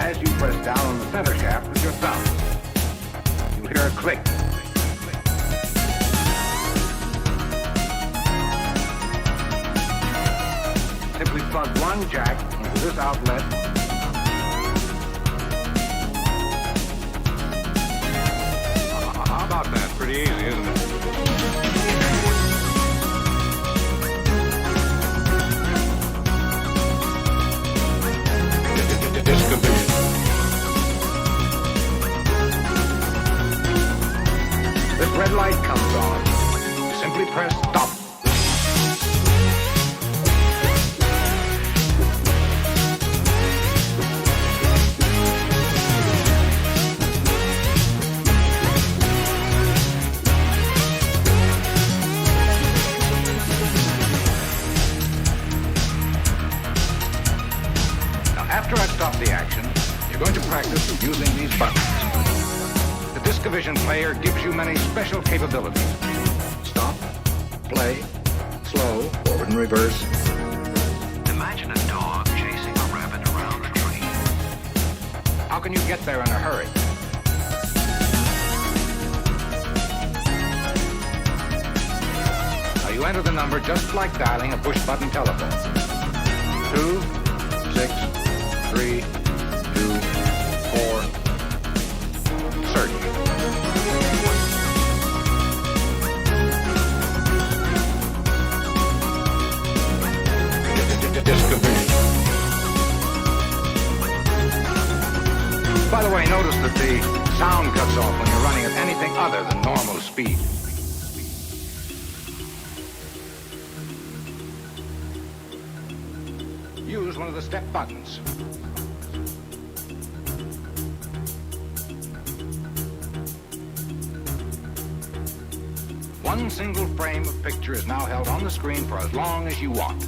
as you press down on the center shaft with your thumb. You'll hear a click. Simply plug one jack into this outlet. How about that? Pretty easy, isn't it? This red light comes on. Simply press stop. After I stop the action, you're going to practice using these buttons. The Discovision player gives you many special capabilities. Stop, play, slow, forward and reverse. Imagine a dog chasing a rabbit around a tree. How can you get there in a hurry? Now you enter the number just like dialing a push-button telephone. 2, 6, 3, 2, 4, search. Discovision. By the way, notice that the sound cuts off when you're running at anything other than normal speed. Use one of the step buttons. One single frame of picture is now held on the screen for as long as you want.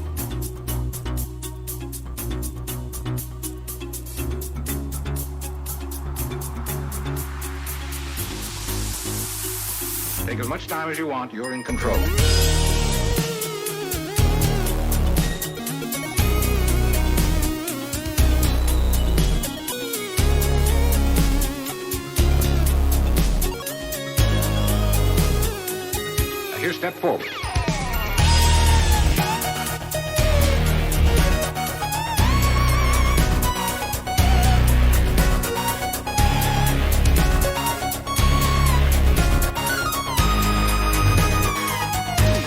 Take as much time as you want, you're in control. Here, step forward.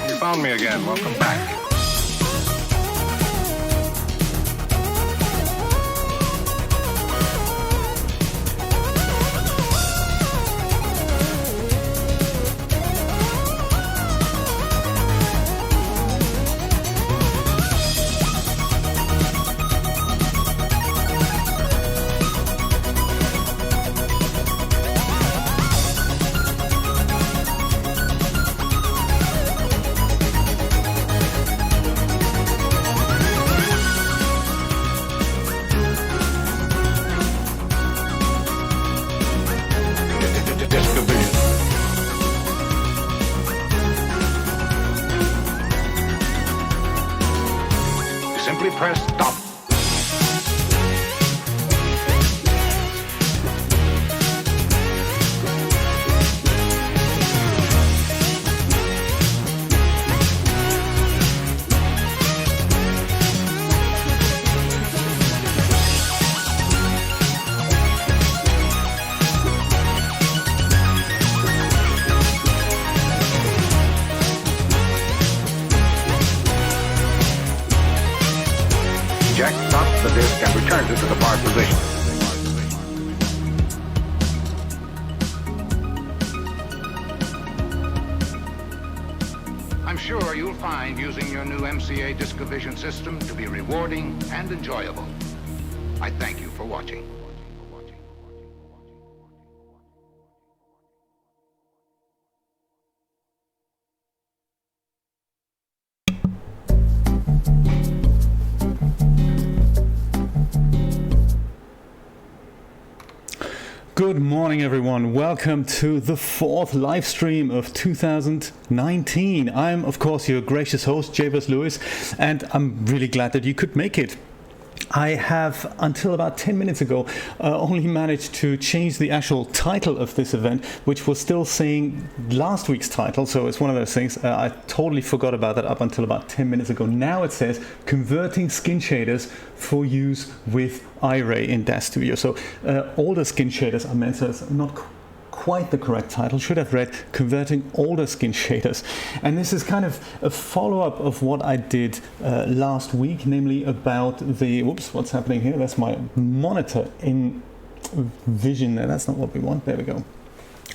You found me again. Welcome back. Simply press stop. Jack stops the disc and returns it to the bar position. I'm sure you'll find using your new MCA Discovision system to be rewarding and enjoyable. I thank you for watching. Good morning, everyone. Welcome to the fourth live stream of 2019. I'm, of course, your gracious host, DAZ Lewis, and I'm really glad that you could make it. I have, until about 10 minutes ago, only managed to change the actual title of this event, which was still saying last week's title, so it's one of those things. I totally forgot about that up until about 10 minutes ago. Now it says converting skin shaders for use with Iray in DAZ Studio. So older skin shaders are meant, so it's not quite the correct title. Should have read converting older skin shaders. And this is kind of a follow-up of what I did last week, namely about the, whoops, what's happening here? That's my monitor in vision there. That's not what we want. There we go.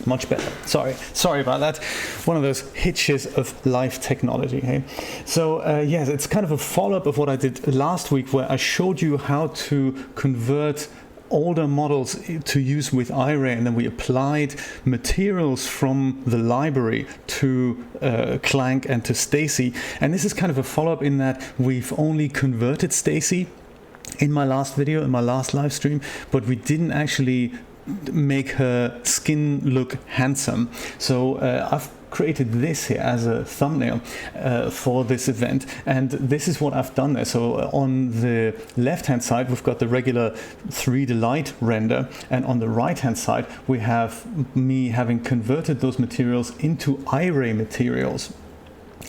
Much better. Sorry about that. One of those hitches of life technology. Hey? So yes, it's kind of a follow-up of what I did last week, where I showed you how to convert older models to use with Iray, and then we applied materials from the library to Clank and to Staci. And this is kind of a follow-up in that we've only converted Staci in my last video, in my last live stream, but we didn't actually make her skin look handsome. So I've created this here as a thumbnail for this event, and this is what I've done there. So on the left hand side we've got the regular 3D light render, and on the right hand side we have me having converted those materials into Iray materials.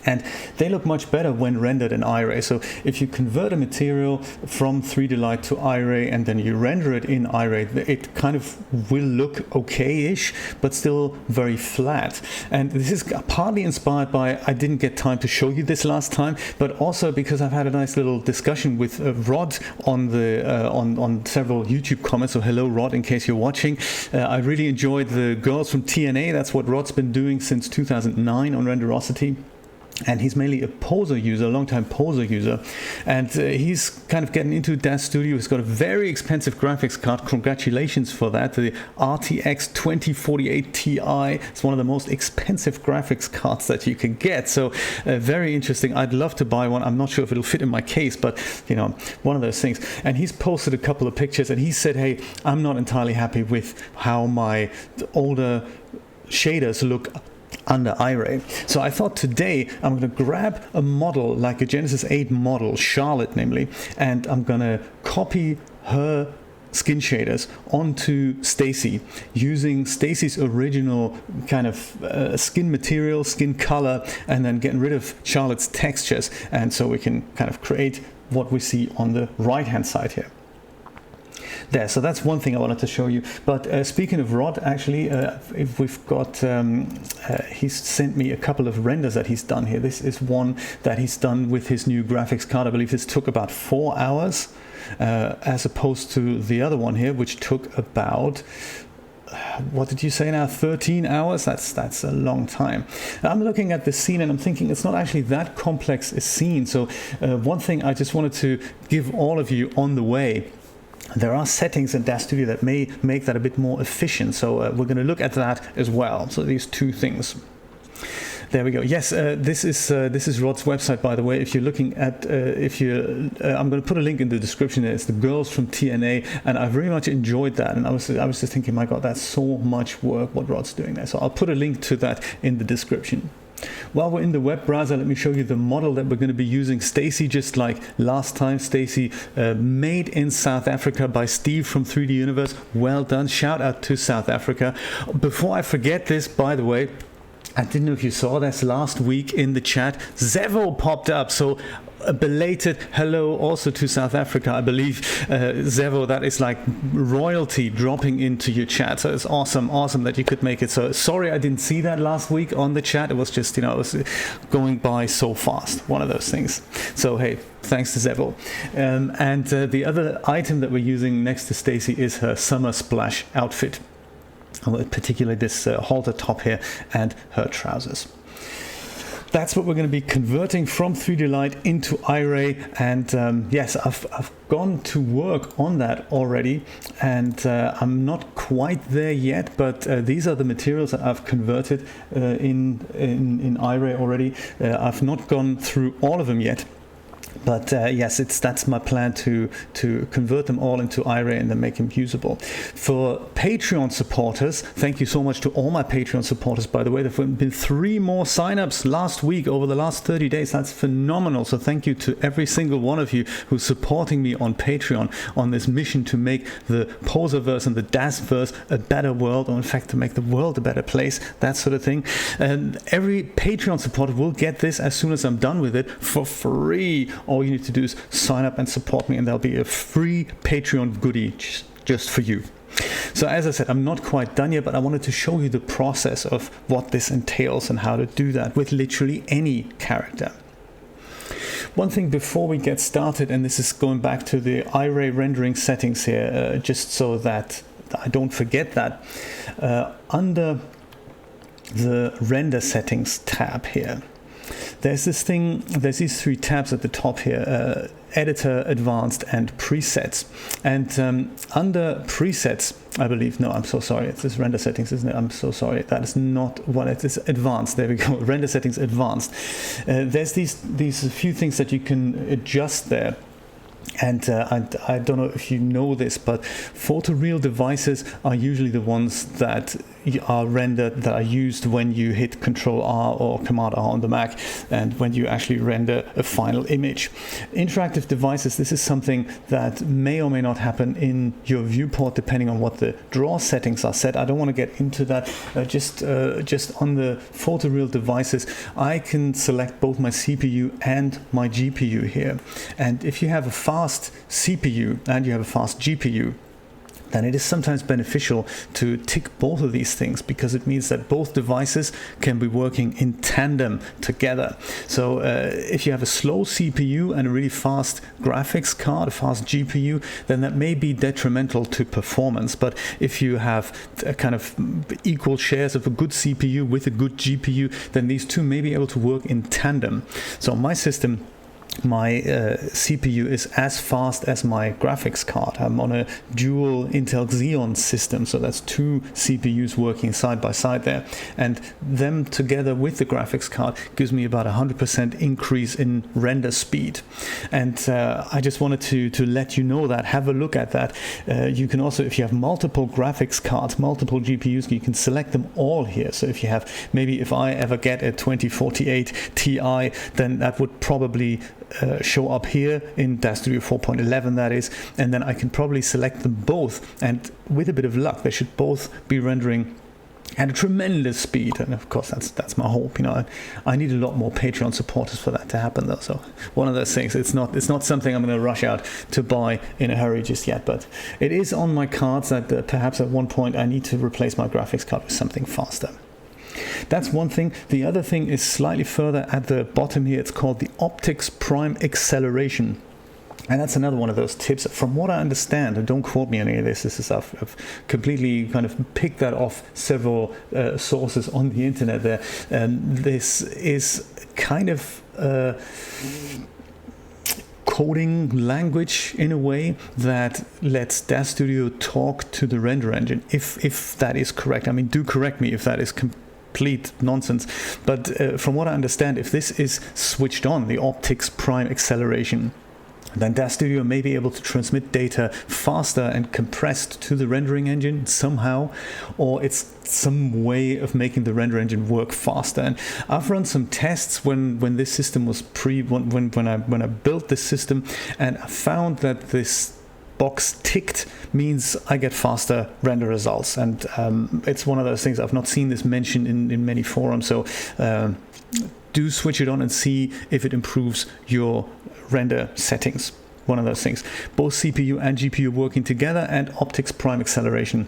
And they look much better when rendered in Iray. So if you convert a material from 3D Light to Iray and then you render it in Iray, it kind of will look okay-ish, but still very flat. And this is partly inspired by, I didn't get time to show you this last time, but also because I've had a nice little discussion with Rod on the on several YouTube comments. So hello Rod, in case you're watching. I really enjoyed the girls from TNA. That's what Rod's been doing since 2009 on Renderosity. And he's mainly a poser user, a long-time poser user, and he's kind of getting into DAZ Studio. He's got a very expensive graphics card. Congratulations for that. The RTX 2048 Ti. It's one of the most expensive graphics cards that you can get. So very interesting. I'd love to buy one. I'm not sure if it'll fit in my case, but you know, one of those things. And he's posted a couple of pictures, and he said, hey, I'm not entirely happy with how my older shaders look under Iray. So I thought today I'm going to grab a model like a Genesis 8 model, Charlotte namely, and I'm going to copy her skin shaders onto Staci using Staci's original kind of skin material, skin color, and then getting rid of Charlotte's textures, and so we can kind of create what we see on the right hand side here. There, so that's one thing I wanted to show you. But speaking of Rod, actually, if we've got, he's sent me a couple of renders that he's done here. This is one that he's done with his new graphics card. I believe this took about 4 hours, as opposed to the other one here, which took about, what did you say now, 13 hours? That's a long time. I'm looking at the scene and I'm thinking it's not actually that complex a scene. So one thing I just wanted to give all of you on the way. There are settings in DAZ Studio that may make that a bit more efficient, so we're going to look at that as well. So these two things. There we go. Yes, this is Rod's website, by the way. If you're looking at, I'm going to put a link in the description. It's the girls from TNA, and I very much enjoyed that. And I was just thinking, my God, that's so much work what Rod's doing there. So I'll put a link to that in the description. While we're in the web browser, let me show you the model that we're going to be using. Staci, just like last time, Staci, made in South Africa by Steve from 3D Universe. Well done. Shout out to South Africa. Before I forget this, by the way, I didn't know if you saw this last week in the chat. Zevo popped up. So a belated hello also to South Africa. I believe Zevo, that is like royalty dropping into your chat. So it's awesome that you could make it. So sorry I didn't see that last week on the chat. It was just, you know, it was going by so fast. One of those things. So hey, thanks to Zevo. And the other item that we're using next to Staci is her summer splash outfit. Particularly this halter top here and her trousers. That's what we're going to be converting from 3D Light into Iray, and yes, I've gone to work on that already, and I'm not quite there yet, but these are the materials that I've converted in Iray already. I've not gone through all of them yet. But yes, that's my plan to convert them all into Iray and then make them usable. For Patreon supporters, thank you so much to all my Patreon supporters, by the way. There have been 3 more signups last week over the last 30 days. That's phenomenal. So thank you to every single one of you who's supporting me on Patreon on this mission to make the Poserverse and the DAZverse a better world, or in fact to make the world a better place, that sort of thing. And every Patreon supporter will get this as soon as I'm done with it for free. All you need to do is sign up and support me, and there'll be a free Patreon goodie just for you. So as I said, I'm not quite done yet, but I wanted to show you the process of what this entails and how to do that with literally any character. One thing before we get started, and this is going back to the Iray rendering settings here, just so that I don't forget that, under the render settings tab here, there's these 3 tabs at the top here, editor, advanced, and presets. And under presets, I believe, no, I'm so sorry, it's this render settings, isn't it? I'm so sorry, that is not what it is. Advanced, there we go, render settings advanced. There's these few things that you can adjust there. And I don't know if you know this, but photoreal devices are usually the ones that are rendered, that are used when you hit Control-R or Command-R on the Mac, and when you actually render a final image. Interactive devices, this is something that may or may not happen in your viewport, depending on what the draw settings are set. I don't want to get into that. Just on the photoreal devices, I can select both my CPU and my GPU here. And if you have a fast CPU and you have a fast GPU, then it is sometimes beneficial to tick both of these things, because it means that both devices can be working in tandem together. So if you have a slow CPU and a really fast graphics card, a fast GPU, then that may be detrimental to performance. But if you have a kind of equal shares of a good CPU with a good GPU, then these two may be able to work in tandem. So my system, my CPU is as fast as my graphics card. I'm on a dual Intel Xeon system, so that's 2 CPUs working side by side there, and them together with the graphics card gives me about 100% increase in render speed. And I just wanted to let you know that. Have a look at that. You can also, if you have multiple graphics cards, multiple GPUs, you can select them all here. So if you have, maybe if I ever get a 2048 Ti, then that would probably show up here in DAZ Studio 4.11, that is, and then I can probably select them both, and with a bit of luck they should both be rendering at a tremendous speed. And of course that's my hope. I need a lot more Patreon supporters for that to happen, though. So one of those things, it's not something I'm going to rush out to buy in a hurry just yet, but it is on my cards that perhaps at one point I need to replace my graphics card with something faster. That's one thing. The other thing is slightly further at the bottom here. It's called the optics prime acceleration. And that's another one of those tips. From what I understand, and don't quote me on any of this, I've completely kind of picked that off several sources on the internet there. This is kind of coding language in a way that lets DAZ Studio talk to the render engine, if that is correct. I mean, do correct me if that is complete nonsense, but from what I understand, if this is switched on, the optics prime acceleration, then DAZ Studio may be able to transmit data faster and compressed to the rendering engine somehow, or it's some way of making the render engine work faster. And I've run some tests when this system was when I built this system, and I found that this box ticked means I get faster render results, and it's one of those things. I've not seen this mentioned in many forums, so do switch it on and see if it improves your render settings. One of those things. Both CPU and GPU working together, and optics prime acceleration,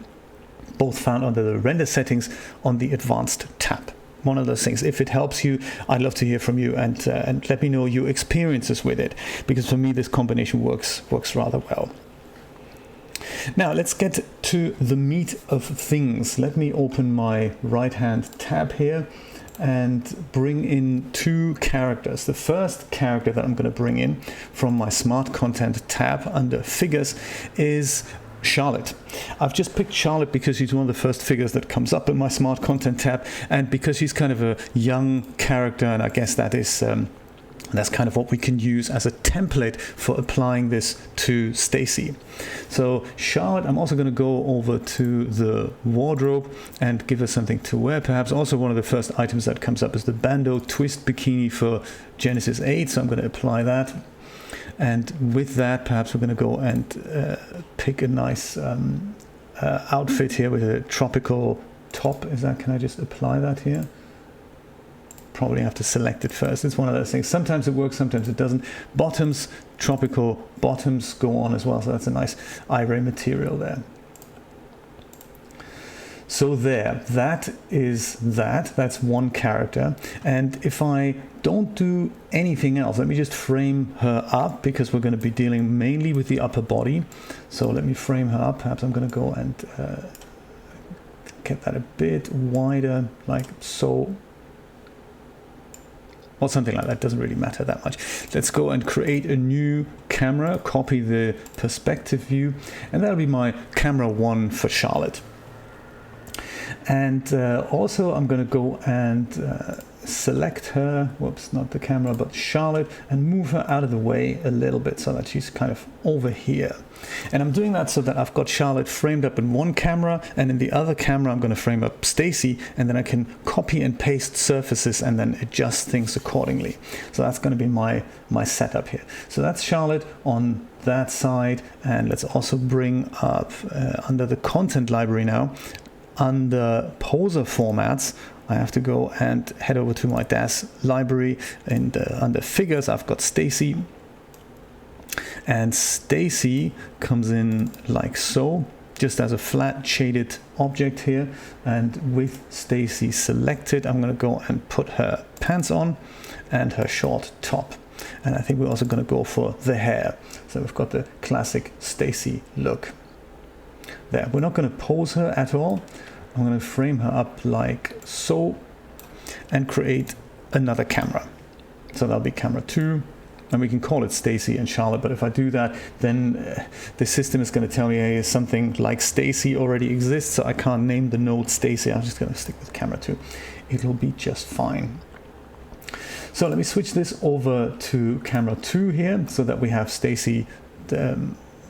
both found under the render settings on the advanced tab. One of those things. If it helps you, I'd love to hear from you, and let me know your experiences with it, because for me this combination works rather well. Now let's get to the meat of things. Let me open my right hand tab here and bring in 2 characters. The first character that I'm going to bring in from my Smart Content tab under Figures is Charlotte. I've just picked Charlotte because she's one of the first figures that comes up in my Smart Content tab, and because she's kind of a young character, and I guess that is And that's kind of what we can use as a template for applying this to Staci. So Charlotte, I'm also going to go over to the wardrobe and give her something to wear. Perhaps also one of the first items that comes up is the bandeau twist bikini for Genesis 8. So I'm going to apply that. And with that, perhaps we're going to go and pick a nice outfit here with a tropical top. Can I just apply that here? Probably have to select it first. It's one of those things. Sometimes it works, sometimes it doesn't. Bottoms, tropical bottoms go on as well. So that's a nice Iray material there. So there, that's one character. And if I don't do anything else, let me just frame her up, because we're going to be dealing mainly with the upper body. So let me frame her up. Perhaps I'm going to go and get that a bit wider, like so. Or something like that, doesn't really matter that much. Let's go and create a new camera, copy the perspective view, and that'll be my camera 1 for Charlotte. And also I'm going to go and select her, whoops, not the camera, but Charlotte, and move her out of the way a little bit so that she's kind of over here. And I'm doing that so that I've got Charlotte framed up in one camera, and in the other camera I'm going to frame up Staci, and then I can copy and paste surfaces and then adjust things accordingly. So that's going to be my setup here. So that's Charlotte on that side, and let's also bring up under the content library now, under poser formats, I have to go and head over to my DAZ library, and under figures I've got Staci, and Staci comes in like so, just as a flat shaded object here. And with Staci selected, I'm going to go and put her pants on and her short top. And I think we're also going to go for the hair. So we've got the classic Staci look. There, we're not going to pose her at all. I'm going to frame her up like so and create another camera. So that'll be camera 2, and we can call it Staci and Charlotte. But if I do that, then the system is going to tell me, hey, something like Staci already exists, so I can't name the node Staci. I'm just going to stick with camera 2. It'll be just fine. So let me switch this over to camera 2 here, so that we have Staci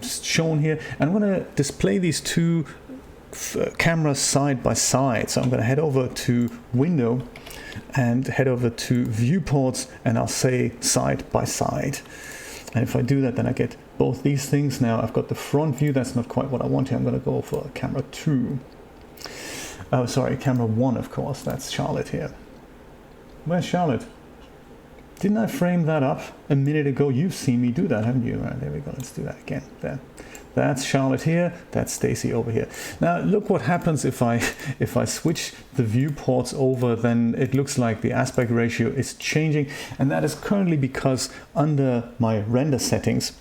shown here. And I'm going to display these two cameras side by side. So I'm going to head over to window and head over to viewports, and I'll say side by side. And if I do that, then I get both these things. Now I've got the front view. That's not quite what I want here. I'm going to go for camera 2. Oh, sorry, camera 1, of course. That's Charlotte here. Where's Charlotte? Didn't I frame that up a minute ago? You've seen me do that, haven't you? Right, there we go. Let's do that again. There. That's Charlotte here, that's Staci over here. Now look what happens if I switch the viewports over, then it looks like the aspect ratio is changing, and that is currently because under my render settings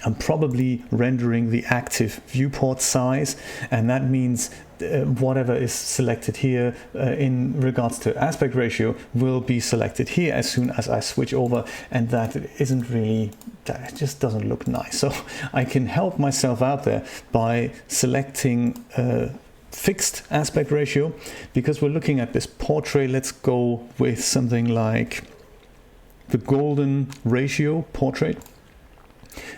I'm probably rendering the active viewport size, and that means whatever is selected here in regards to aspect ratio will be selected here as soon as I switch over, and that isn't really, that just doesn't look nice. So I can help myself out there by selecting fixed aspect ratio, because we're looking at this portrait. Let's go with something like the golden ratio portrait.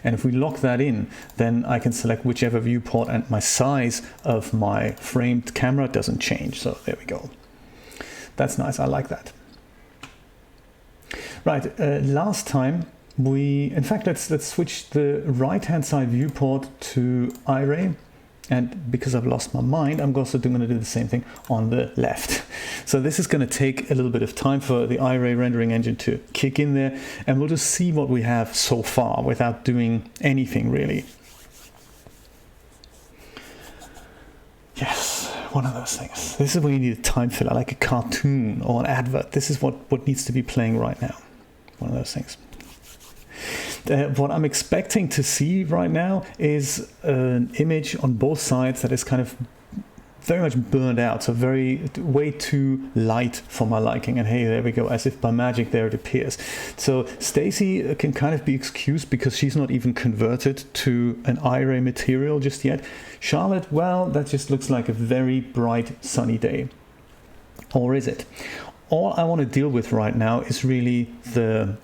And if we lock that in, then I can select whichever viewport, and my size of my framed camera doesn't change. So there we go. That's nice. I like that. Right. Last time in fact, let's switch the right-hand side viewport to Iray. And because I've lost my mind, I'm also going to do the same thing on the left. So this is going to take a little bit of time for the Iray rendering engine to kick in there, and we'll just see what we have so far without doing anything really. Yes, one of those things. This is when you need a time filler, like a cartoon or an advert. This is what needs to be playing right now. One of those things. What I'm expecting to see right now is an image on both sides that is kind of very much burned out, so way too light for my liking. And hey, there we go, as if by magic there it appears. So Staci can kind of be excused because she's not even converted to an Iray material just yet. Charlotte, well, that just looks like a very bright sunny day. Or is it? All I want to deal with right now is really the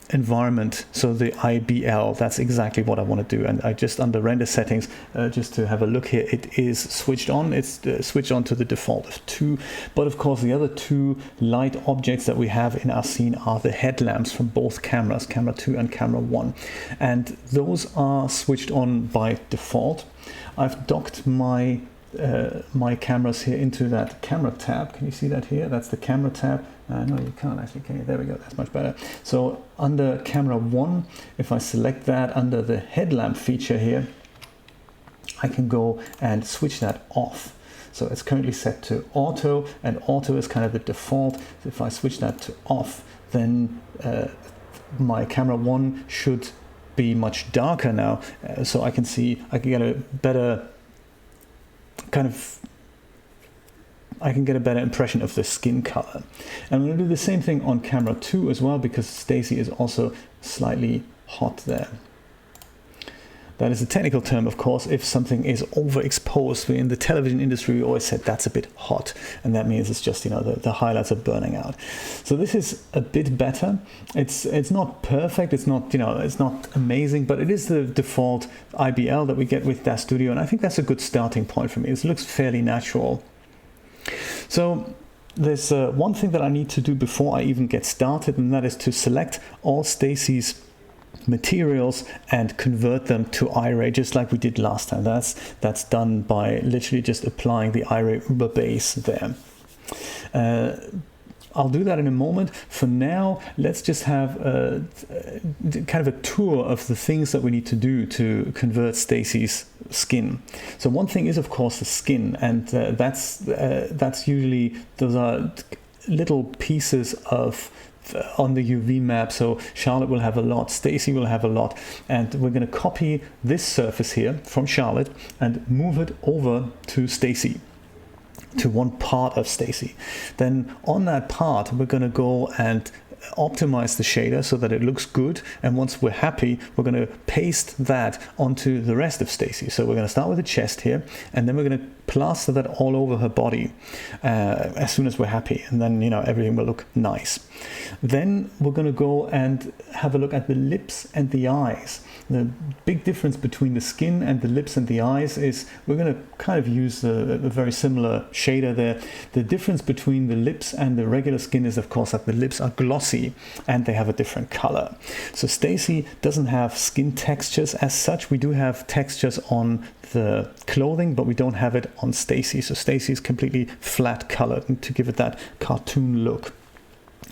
environment, so the IBL, that's exactly what I want to do. And I just, under render settings, just to have a look here, it is switched on. It's switched on to the default of 2. But of course, the other 2 light objects that we have in our scene are the headlamps from both cameras, camera 2 and camera 1. And those are switched on by default. I've docked my my cameras here into that camera tab. Can you see that here? That's the camera tab. No, you can't actually. Can you? There we go. That's much better. So under camera 1, if I select that under the headlamp feature here, I can go and switch that off. So it's currently set to auto, and auto is kind of the default. So if I switch that to off, then my camera 1 should be much darker now. So I can see, I can get a better I can get a better impression of the skin color. And I'm going to do the same thing on camera 2 as well, because Staci is also slightly hot there. That is a technical term, of course. If something is overexposed, in the television industry, we always said that's a bit hot, and that means it's just, you know, the highlights are burning out. So this is a bit better. It's not perfect. It's not, you know, it's not amazing, but it is the default IBL that we get with DAZ Studio, and I think that's a good starting point for me. It looks fairly natural. So there's one thing that I need to do before I even get started, and that is to select all Staci's materials and convert them to Iray, just like we did last time. That's done by literally just applying the Iray Uber base there. I'll do that in a moment. For now, let's just have kind of a tour of the things that we need to do to convert Staci's skin. So one thing is, of course, the skin, and that's usually, those are little pieces of on the UV map. So Charlotte will have a lot, Staci will have a lot, and we're going to copy this surface here from Charlotte and move it over to Staci, to one part of Staci. Then on that part, we're going to go and optimize the shader so that it looks good, and once we're happy, we're going to paste that onto the rest of Staci. So we're going to start with the chest here, and then we're going to plaster that all over her body as soon as we're happy, and then, you know, everything will look nice. Then we're going to go and have a look at the lips and the eyes. The big difference between the skin and the lips and the eyes is we're going to kind of use a very similar shader there. The difference between the lips and the regular skin is, of course, that the lips are glossy and they have a different color. So Staci doesn't have skin textures as such. We do have textures on the clothing, but we don't have it on Staci. So Staci is completely flat colored, and to give it that cartoon look.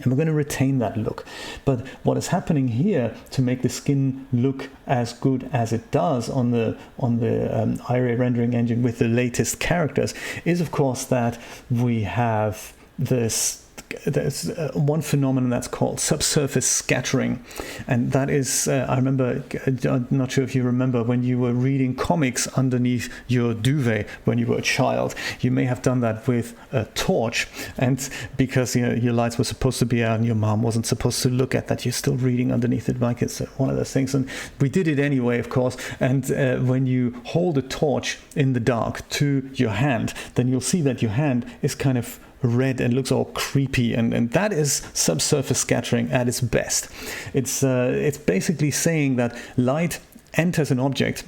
And we're going to retain that look. But what is happening here to make the skin look as good as it does on the Iray rendering engine with the latest characters is, of course, that we have this. There's one phenomenon that's called subsurface scattering, and that is, I remember, I'm not sure if you remember, when you were reading comics underneath your duvet when you were a child, you may have done that with a torch, and because, you know, your lights were supposed to be out and your mom wasn't supposed to look at that, you're still reading underneath it, like it's one of those things. And we did it anyway, of course. And when you hold a torch in the dark to your hand, then you'll see that your hand is kind of red and looks all creepy, and that is subsurface scattering at its best. It's basically saying that light enters an object,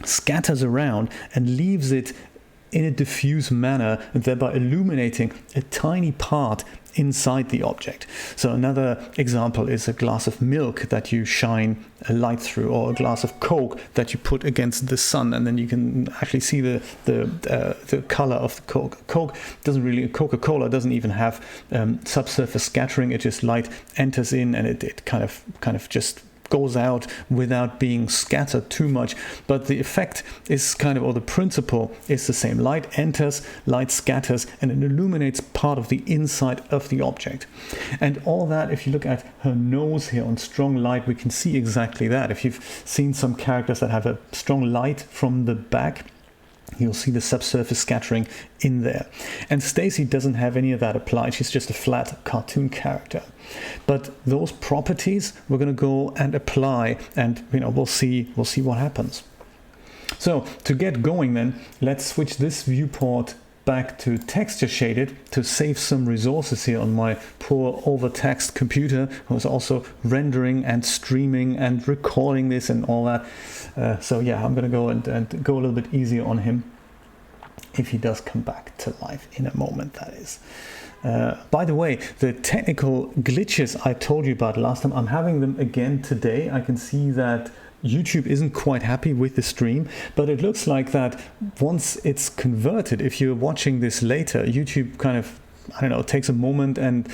scatters around, and leaves it in a diffuse manner, and thereby illuminating a tiny part inside the object. So another example is a glass of milk that you shine a light through, or a glass of Coke that you put against the sun, and then you can actually see the color of the Coke. Coca-Cola doesn't even have subsurface scattering. It just, light enters in and it kind of just goes out without being scattered too much, but the effect is kind of, or the principle is the same. Light enters, light scatters, and it illuminates part of the inside of the object. And all that, if you look at her nose here on strong light, we can see exactly that. If you've seen some characters that have a strong light from the back, you'll see the subsurface scattering in there. And Staci doesn't have any of that applied. She's just a flat cartoon character. But those properties we're going to go and apply, and, you know, we'll see what happens. So to get going then, let's switch this viewport back to texture shaded to save some resources here on my poor overtaxed computer. I was also rendering and streaming and recording this and all that. So yeah, I'm gonna go and go a little bit easier on him if he does come back to life in a moment, that is. By the way, the technical glitches I told you about last time, I'm having them again today. I can see that YouTube isn't quite happy with the stream, but it looks like that once it's converted, if you're watching this later, YouTube kind of, I don't know, takes a moment and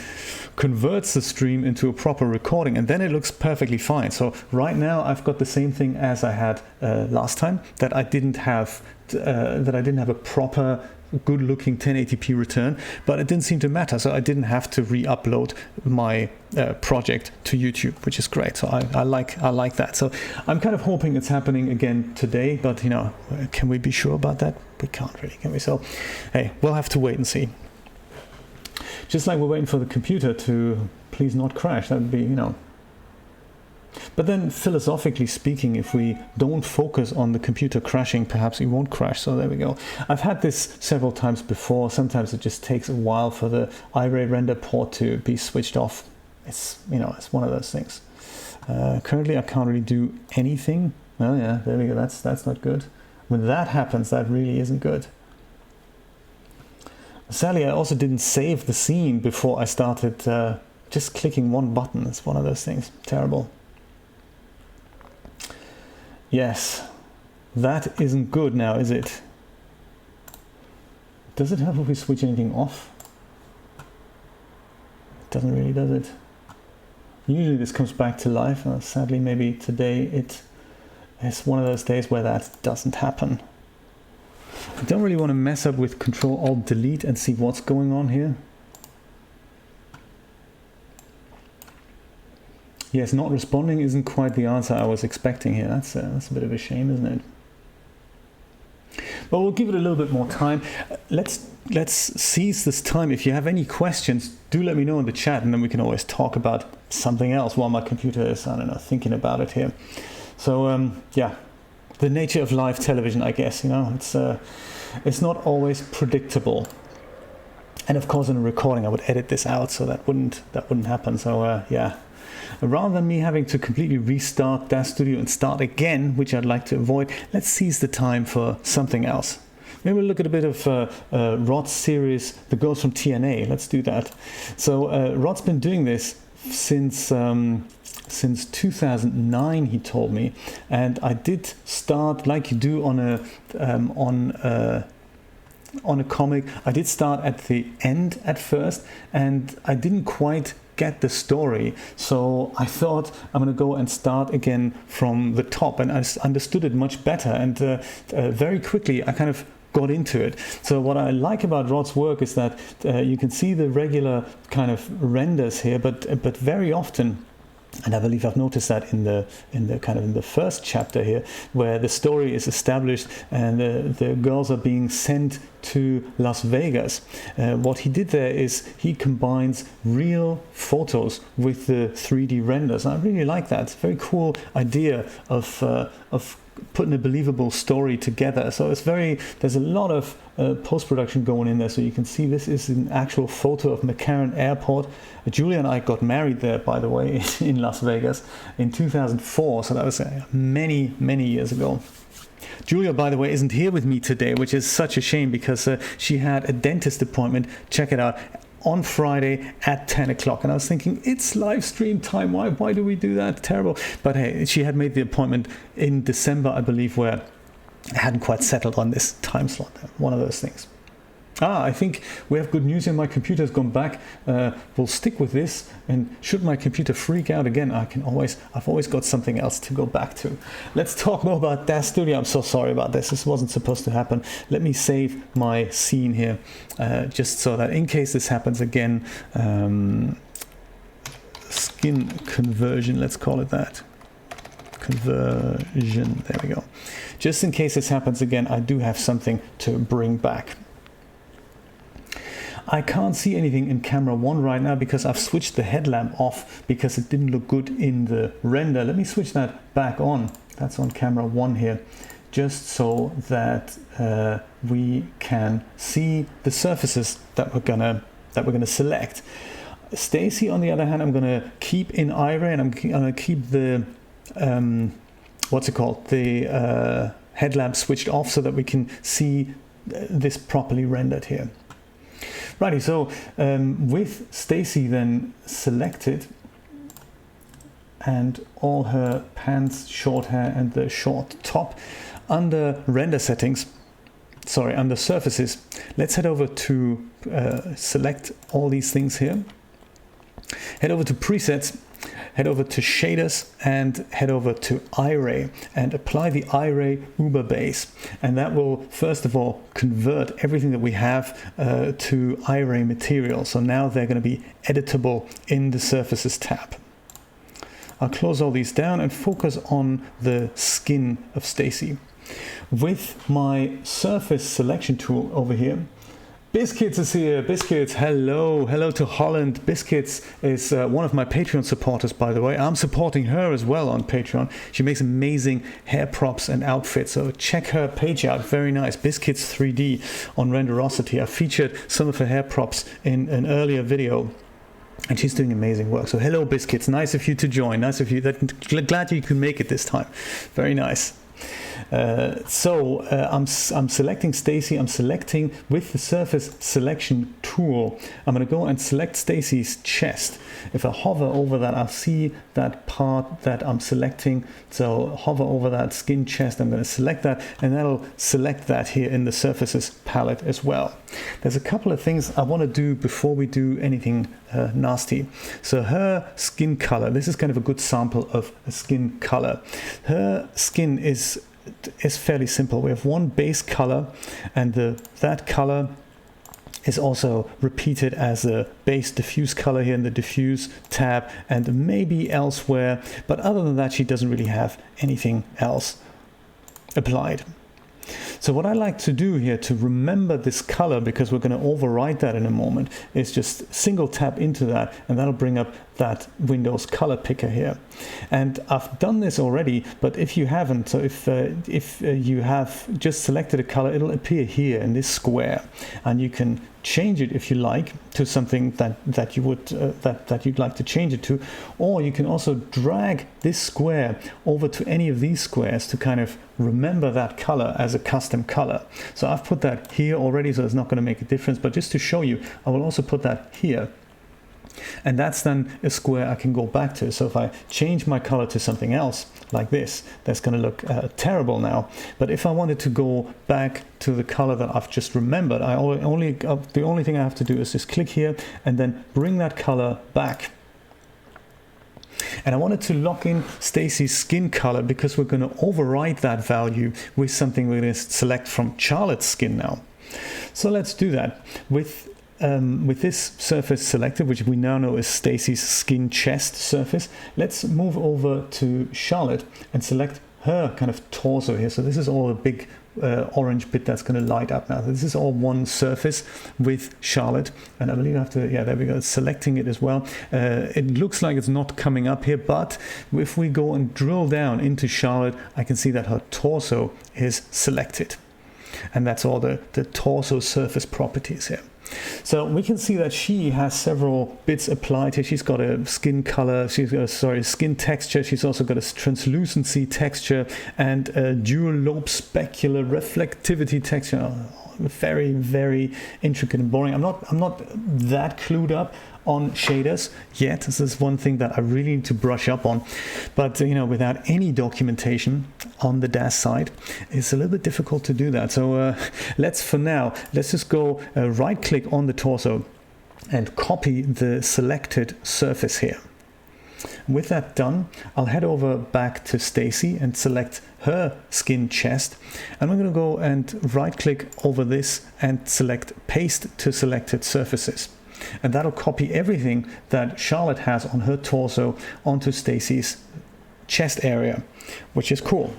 converts the stream into a proper recording, and then it looks perfectly fine. So right now I've got the same thing as I had last time, that I didn't have a proper good-looking 1080p return, but it didn't seem to matter, so I didn't have to re-upload my project to YouTube, which is great. So I like that. So I'm kind of hoping it's happening again today, but you know, can we be sure about that? We can't really, can we? So hey, we'll have to wait and see. Just like we're waiting for the computer to please not crash. That would be, you know. But then philosophically speaking, if we don't focus on the computer crashing, perhaps it won't crash. So there we go. I've had this several times before. Sometimes it just takes a while for the Iray render port to be switched off. It's, you know, it's one of those things. Currently I can't really do anything. Oh yeah, there we go. That's not good. When that happens, that really isn't good. Sadly, I also didn't save the scene before I started just clicking one button. It's one of those things. Terrible. Yes, that isn't good now, is it? Does it help if we switch anything off? It doesn't really, does it? Usually this comes back to life. Sadly, maybe today it's one of those days where that doesn't happen. I don't really want to mess up with Control-Alt-Delete and see what's going on here. Yes, not responding isn't quite the answer I was expecting here. That's a bit of a shame, isn't it? But we'll give it a little bit more time. Let's seize this time. If you have any questions, do let me know in the chat, and then we can always talk about something else while my computer is, I don't know, thinking about it here. So yeah, the nature of live television, I guess, you know, it's not always predictable. And of course, in a recording, I would edit this out, so that wouldn't happen. So yeah. Rather than me having to completely restart DAZ Studio and start again, which I'd like to avoid, let's seize the time for something else. Maybe we'll look at a bit of Rod's series, The Girls from TNA. Let's do that. So Rod's been doing this since 2009, he told me, and I did start like you do on a comic. I did start at the end at first, and I didn't quite get the story, so I thought I'm going to go and start again from the top, and I understood it much better, and very quickly I kind of got into it. So what I like about Rod's work is that you can see the regular kind of renders here, but very often, and I believe I've noticed that in the first chapter here, where the story is established and the girls are being sent to Las Vegas. What he did there is he combines real photos with the 3D renders. I really like that. It's a very cool idea of putting a believable story together. So there's a lot of post-production going in there. So you can see this is an actual photo of McCarran Airport. Julia and I got married there, by the way, in Las Vegas in 2004. So that was many, many years ago. Julia, by the way, isn't here with me today, which is such a shame because she had a dentist appointment, check it out, on Friday at 10 o'clock. And I was thinking, it's live stream time. Why do we do that? Terrible. But hey, she had made the appointment in December, I believe, where I hadn't quite settled on this time slot. One of those things. I think we have good news here. My computer's gone back. We'll stick with this, and should my computer freak out again, I've always got something else to go back to. Let's talk more about DAZ Studio. I'm so sorry about this. This wasn't supposed to happen. Let me save my scene here, just so that in case this happens again, skin conversion, let's call it that. Conversion, there we go. Just in case this happens again, I do have something to bring back. I can't see anything in camera 1 right now because I've switched the headlamp off because it didn't look good in the render. Let me switch that back on. That's on camera 1 here. just so that we can see the surfaces that we're gonna select. Staci, on the other hand, I'm gonna keep in Iray, and I'm gonna keep the what's it called, the headlamp switched off so that we can see this properly rendered here. Righty, so with Staci then selected, and all her pants, short hair, and the short top, under render settings, sorry, under surfaces, let's head over to select all these things here, head over to presets, head over to shaders, and head over to Iray, and apply the Iray Uber base, and that will first of all convert everything that we have to Iray material. So now they're going to be editable in the surfaces tab. I'll close all these down and focus on the skin of Staci. With my surface selection tool over here, Biscuits is here. Biscuits, hello. Hello to Holland. Biscuits is one of my Patreon supporters, by the way. I'm supporting her as well on Patreon. She makes amazing hair props and outfits, so check her page out. Very nice. Biscuits 3D on Renderosity. I featured some of her hair props in an earlier video, and she's doing amazing work. So hello, Biscuits. Nice of you to join. Nice of you. Glad you could make it this time. Very nice. I'm selecting Staci. I'm selecting with the surface selection tool. I'm going to go and select Staci's chest. If I hover over that, I'll see that part that I'm selecting. So hover over that skin chest. I'm going to select that, and that'll select that here in the surfaces palette as well. There's a couple of things I want to do before we do anything nasty. So her skin color. This is kind of a good sample of a skin color. Her skin is fairly simple. We have one base color, and that color is also repeated as a base diffuse color here in the diffuse tab and maybe elsewhere, but other than that she doesn't really have anything else applied. So what I like to do here to remember this color, because we're going to override that in a moment, is just single tap into that, and that'll bring up that Windows color picker here. And I've done this already, but if you haven't, so if you have just selected a color, it'll appear here in this square, and you can change it if you like to something that you'd like to change it to, or you can also drag this square over to any of these squares to kind of remember that color as a custom color. So I've put that here already, so it's not going to make a difference, but just to show you, I will also put that here. And that's then a square I can go back to. So if I change my color to something else like this, that's going to look terrible now. But if I wanted to go back to the color that I've just remembered, the only thing I have to do is just click here and then bring that color back. And I wanted to lock in Staci's skin color because we're going to override that value with something we're going to select from Charlotte's skin now. So let's do that. With this surface selected, which we now know is Staci's skin chest surface, let's move over to Charlotte and select her kind of torso here. So this is all a big orange bit that's going to light up now. This is all one surface with Charlotte, and I believe I have to, yeah, there we go, selecting it as well. It looks like it's not coming up here, but if we go and drill down into Charlotte, I can see that her torso is selected, and that's all the torso surface properties here. So we can see that she has several bits applied here. She's got a skin color, she's got a skin texture, she's also got a translucency texture and a dual lobe specular reflectivity texture. Very, very intricate and boring. I'm not that clued up on shaders yet. This is one thing that I really need to brush up on, but without any documentation on the DAZ side, it's a little bit difficult to do that. So let's just go right click on the torso and copy the selected surface here. With that done, I'll head over back to Staci and select her skin chest, and I'm going to go and right click over this and select paste to selected surfaces, and that'll copy everything that Charlotte has on her torso onto Staci's chest area, which is cool.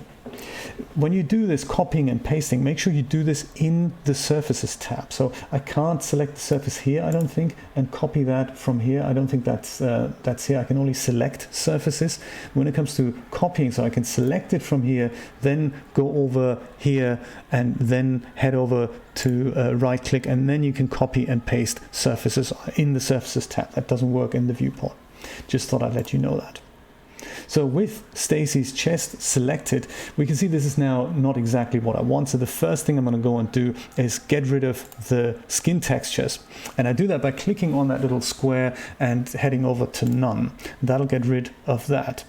when you do this copying and pasting, make sure you do this in the Surfaces tab. So I can't select the surface here, I don't think, and copy that from here. I don't think that's here. I can only select surfaces. When it comes to copying, so I can select it from here, then go over here, and then head over to right click, and then you can copy and paste surfaces in the Surfaces tab. That doesn't work in the viewport. Just thought I'd let you know that. So with Staci's chest selected, we can see this is now not exactly what I want. So the first thing I'm going to go and do is get rid of the skin textures. And I do that by clicking on that little square and heading over to none. That'll get rid of that.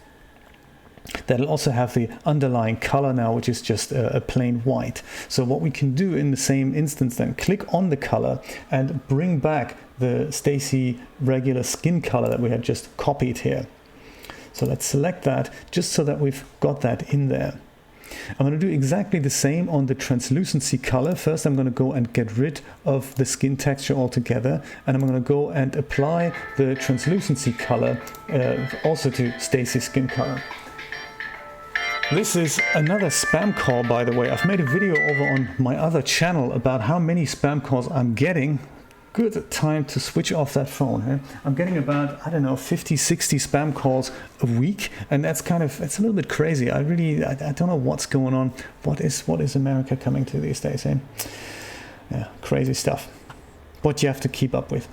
That'll also have the underlying color now, which is just a plain white. So what we can do in the same instance then, click on the color and bring back the Staci regular skin color that we had just copied here. So let's select that just so that we've got that in there. I'm going to do exactly the same on the translucency color. First, I'm going to go and get rid of the skin texture altogether, and I'm going to go and apply the translucency color also to Staci's skin color. This is another spam call, by the way. I've made a video over on my other channel about how many spam calls I'm getting. Good time to switch off that phone. Eh? I'm getting about, I don't know, 50, 60 spam calls a week, and that's it's a little bit crazy. I don't know what's going on. What is America coming to these days? Eh? Yeah, crazy stuff. What you have to keep up with.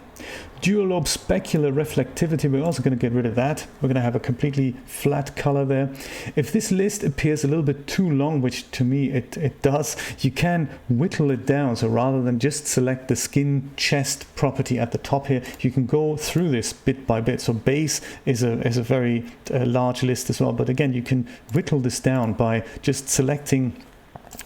Dual lobe specular reflectivity, we're also going to get rid of that. We're going to have a completely flat color there. If this list appears a little bit too long, which to me it does, you can whittle it down. So rather than just select the skin chest property at the top here, you can go through this bit by bit. So base is a very large list as well. But again, you can whittle this down by just selecting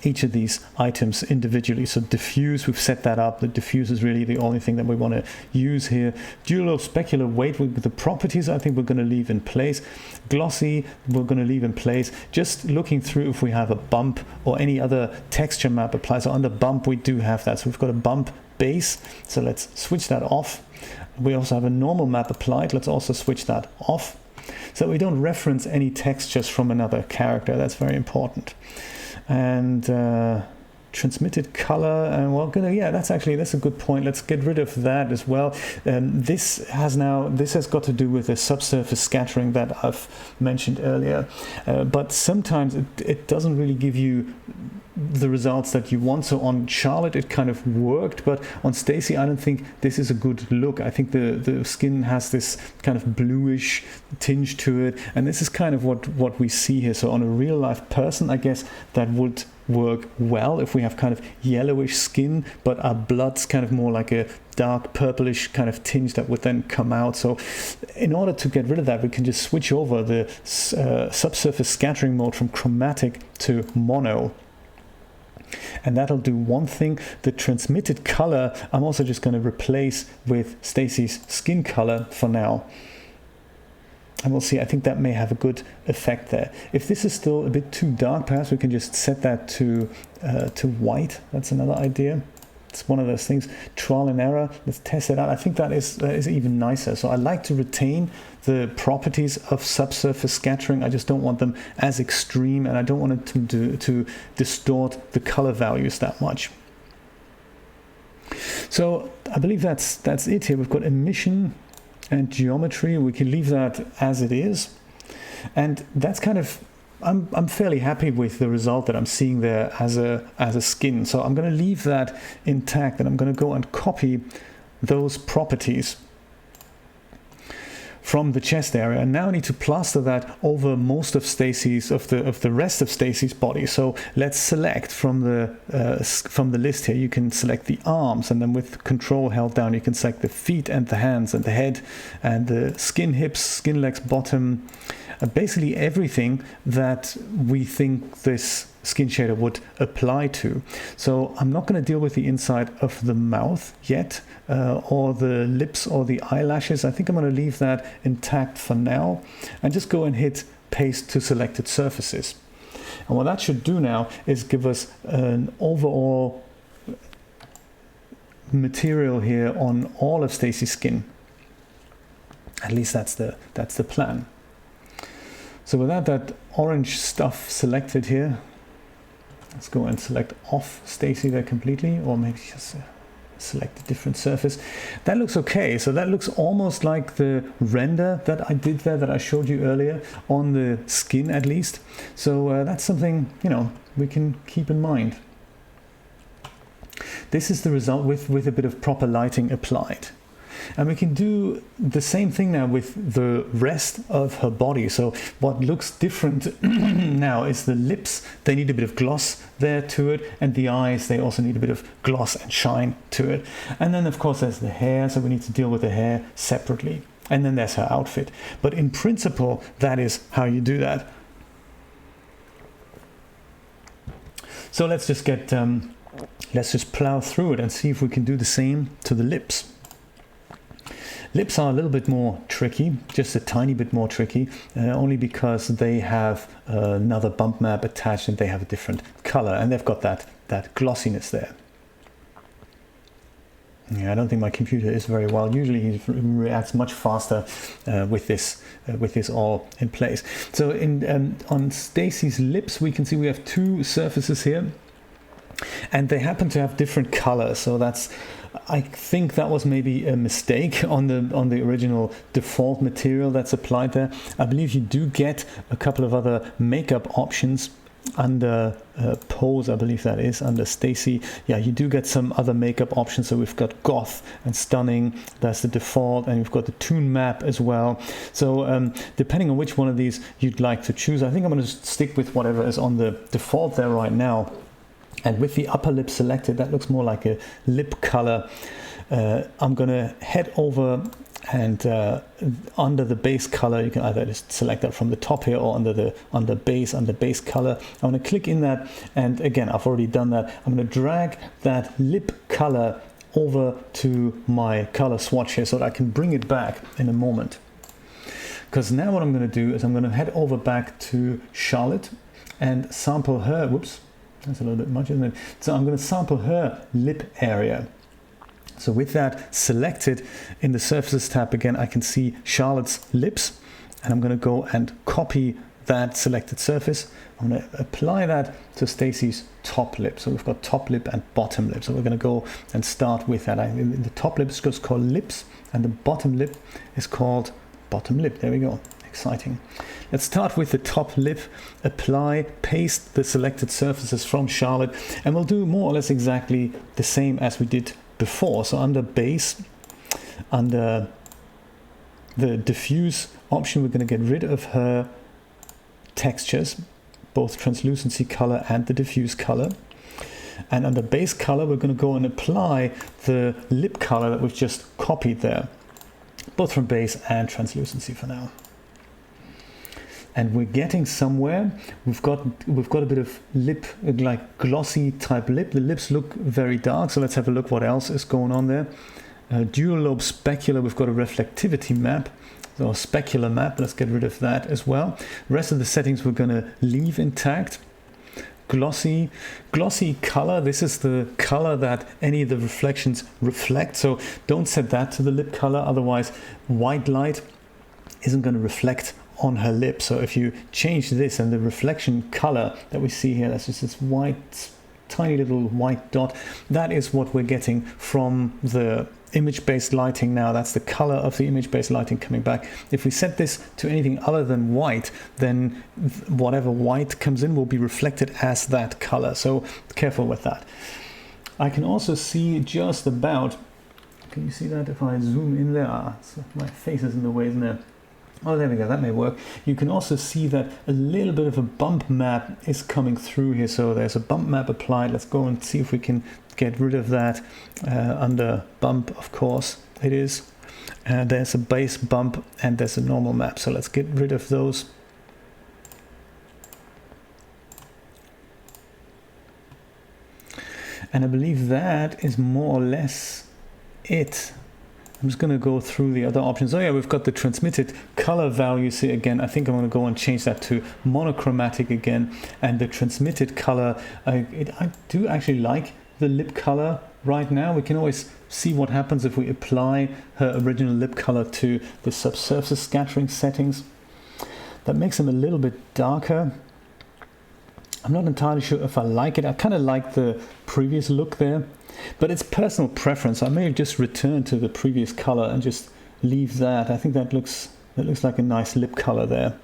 each of these items individually. So diffuse, we've set that up. The diffuse is really the only thing that we want to use here. Dual lobe specular weight with the properties, I think we're going to leave in place. Glossy, we're going to leave in place. Just looking through if we have a bump or any other texture map applied. So under bump, we do have that. So we've got a bump base. So let's switch that off. We also have a normal map applied. Let's also switch that off. So we don't reference any textures from another character. That's very important. And transmitted color, and well, that's a good point. Let's get rid of that as well. This has got to do with the subsurface scattering that I've mentioned earlier, but sometimes it doesn't really give you the results that you want. So on Charlotte it kind of worked, but on Staci I don't think this is a good look. I think the skin has this kind of bluish tinge to it, and this is kind of what we see here. So on a real life person, I guess that would work well if we have kind of yellowish skin, but our blood's kind of more like a dark purplish kind of tinge that would then come out. So in order to get rid of that, we can just switch over the subsurface scattering mode from chromatic to mono. And that'll do one thing. The transmitted color, I'm also just going to replace with Staci's skin color for now. And we'll see, I think that may have a good effect there. If this is still a bit too dark, perhaps we can just set that to white. That's another idea. It's one of those things, trial and error. Let's test it out. I think that is even nicer. So I like to retain the properties of subsurface scattering. I just don't want them as extreme, and I don't want it to distort the color values that much. So I believe that's it here. We've got emission and geometry. We can leave that as it is, and that's kind of, I'm fairly happy with the result that I'm seeing there as a skin. So I'm going to leave that intact, and I'm going to go and copy those properties from the chest area, and now I need to plaster that over most of Staci's of the rest of Staci's body. So let's select from the list here. You can select the arms, and then with Control held down you can select the feet and the hands and the head and the skin, hips, skin, legs, bottom, basically everything that we think this skin shader would apply to. So I'm not going to deal with the inside of the mouth yet, or the lips or the eyelashes. I think I'm going to leave that intact for now and just go and hit paste to selected surfaces. And what that should do now is give us an overall material here on all of Staci's skin. At least that's the plan. So with that orange stuff selected here, Let's go and select off Staci there completely, or maybe just select a different surface. That looks okay. So that looks almost like the render that I did there, that I showed you earlier, on the skin at least. So that's something, you know, we can keep in mind. This is the result with a bit of proper lighting applied. And we can do the same thing now with the rest of her body. So what looks different now is the lips. They need a bit of gloss there to it, and the eyes, they also need a bit of gloss and shine to it. And then of course there's the hair, so we need to deal with the hair separately. And then there's her outfit. But in principle, that is how you do that. So let's just get let's just plow through it and see if we can do the same to the lips. Lips are a little bit more tricky, just a tiny bit more tricky, only because they have another bump map attached and they have a different color, and they've got that glossiness there. Yeah, I don't think my computer is very well. Usually he reacts much faster with this all in place. So on Staci's lips, we can see we have two surfaces here, and they happen to have different colors. So that's, I think that was maybe a mistake on the original default material that's applied there. I believe you do get a couple of other makeup options under pose, I believe that is, under Staci. Yeah, you do get some other makeup options. So we've got goth and stunning, that's the default, and we've got the tune map as well. So depending on which one of these you'd like to choose, I think I'm going to stick with whatever is on the default there right now. And with the upper lip selected, that looks more like a lip color. I'm going to head over and under the base color, you can either just select that from the top here or under base color. I'm going to click in that, and again, I've already done that. I'm going to drag that lip color over to my color swatch here so that I can bring it back in a moment. Because now what I'm going to do is I'm going to head over back to Charlotte and sample her. Whoops. That's a little bit much, isn't it? So I'm going to sample her lip area. So with that selected in the Surfaces tab again, I can see Charlotte's lips, and I'm going to go and copy that selected surface. I'm going to apply that to Staci's top lip. So we've got top lip and bottom lip. So we're going to go and start with that. The top lip is just called lips, and the bottom lip is called bottom lip. There we go. Exciting. Let's start with the top lip. Apply, paste the selected surfaces from Charlotte, and we'll do more or less exactly the same as we did before. So under base, under the diffuse option, we're going to get rid of her textures, both translucency color and the diffuse color. And under base color, we're going to go and apply the lip color that we've just copied there, both from base and translucency for now. And we're getting somewhere. We've got a bit of lip, like glossy type lip. The lips look very dark, so let's have a look what else is going on there. Dual lobe specular, we've got a reflectivity map, so a specular map. Let's get rid of that as well. The rest of the settings we're going to leave intact. Glossy color, this is the color that any of the reflections reflect, so don't set that to the lip color, otherwise white light isn't going to reflect on her lip. So if you change this, and the reflection color that we see here, that's just this white, tiny little white dot, that is what we're getting from the image-based lighting now. That's the color of the image-based lighting coming back. If we set this to anything other than white, then whatever white comes in will be reflected as that color, so careful with that. I can also see just about, can you see that if I zoom in there? My face is in the way, isn't it? Oh, there we go, that may work. You can also see that a little bit of a bump map is coming through here. So there's a bump map applied. Let's go and see if we can get rid of that under bump, of course it is. There's a base bump and there's a normal map. So let's get rid of those. And I believe that is more or less it. I'm just going to go through the other options. Oh yeah, we've got the transmitted color values here again. I think I'm going to go and change that to monochromatic again. And the transmitted color, I do actually like the lip color right now. We can always see what happens if we apply her original lip color to the subsurface scattering settings. That makes them a little bit darker. I'm not entirely sure if I like it. I kind of like the previous look there, but it's personal preference. I may just return to the previous color and just leave that. I think that looks like a nice lip color there.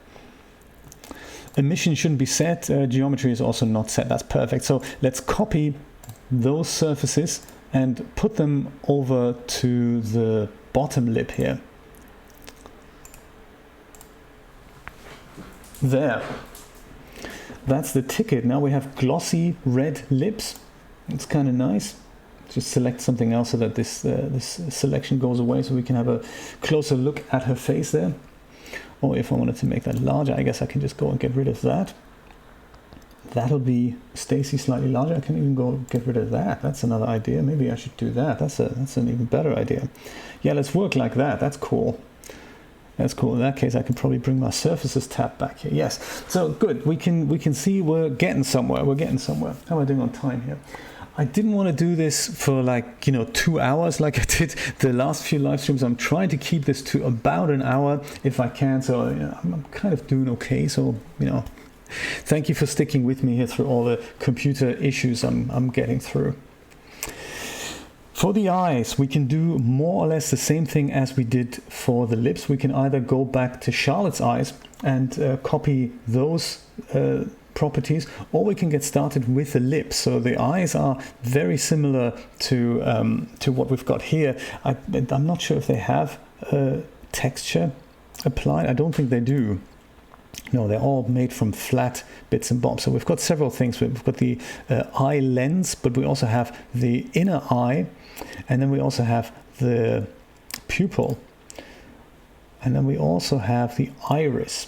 Emission shouldn't be set. Geometry is also not set. That's perfect. So let's copy those surfaces and put them over to the bottom lip here. There. That's the ticket. Now we have glossy red lips. It's kind of nice. Just select something else so that this selection goes away, so we can have a closer look at her face there. Or if I wanted to make that larger, I guess I can just go and get rid of that. That'll be Staci slightly larger. I can even go get rid of that. That's another idea. Maybe I should do that. That's an even better idea. Yeah, let's work like that. That's cool. That's cool. In that case, I can probably bring my surfaces tab back here. Yes. So good. We can see we're getting somewhere. We're getting somewhere. How am I doing on time here? I didn't want to do this for 2 hours like I did the last few live streams. I'm trying to keep this to about an hour if I can. So I'm kind of doing okay. So thank you for sticking with me here through all the computer issues I'm getting through. For the eyes, we can do more or less the same thing as we did for the lips. We can either go back to Charlotte's eyes and copy those properties, or we can get started with the lips. So the eyes are very similar to what we've got here. I'm not sure if they have texture applied. I don't think they do. No, they're all made from flat bits and bobs. So we've got several things. We've got the eye lens, but we also have the inner eye, and then we also have the pupil, and then we also have the iris.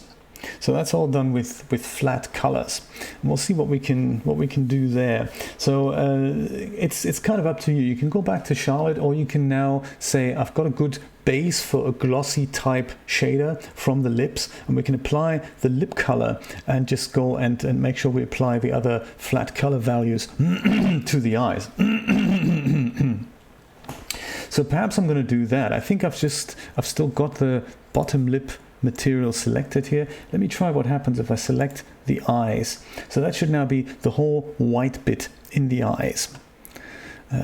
So that's all done with flat colors. And we'll see what we can do there. So it's kind of up to you. You can go back to Charlotte, or you can now say, I've got a good base for a glossy type shader from the lips, and we can apply the lip color and just go and make sure we apply the other flat color values to the eyes. So perhaps I'm going to do that. I think I've still got the bottom lip material selected here. Let me try what happens if I select the eyes. So that should now be the whole white bit in the eyes.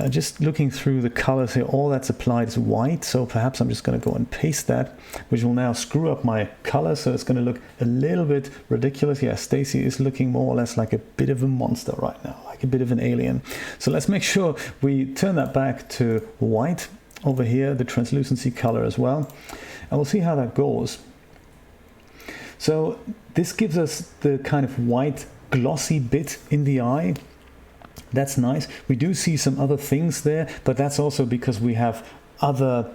Just looking through the colors here, all that's applied is white, so perhaps I'm just going to go and paste that, which will now screw up my color, so it's going to look a little bit ridiculous. Yeah, Staci is looking more or less like a bit of a monster right now, like a bit of an alien. So let's make sure we turn that back to white over here, the translucency color as well, and we'll see how that goes. So this gives us the kind of white glossy bit in the eye. That's nice. We do see some other things there, but that's also because we have other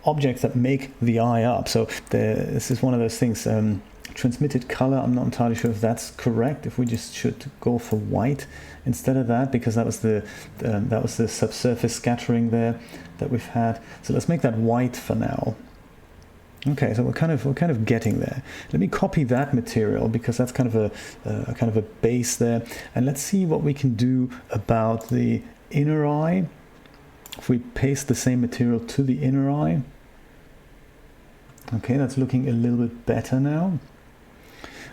objects that make the eye up. So this is one of those things. Transmitted color, I'm not entirely sure if that's correct, if we just should go for white instead of that, because that was the subsurface scattering there that we've had. So let's make that white for now. Okay, so we're kind of getting there. Let me copy that material, because that's kind of a base there, and let's see what we can do about the inner eye. If we paste the same material to the inner eye. Okay, that's looking a little bit better now.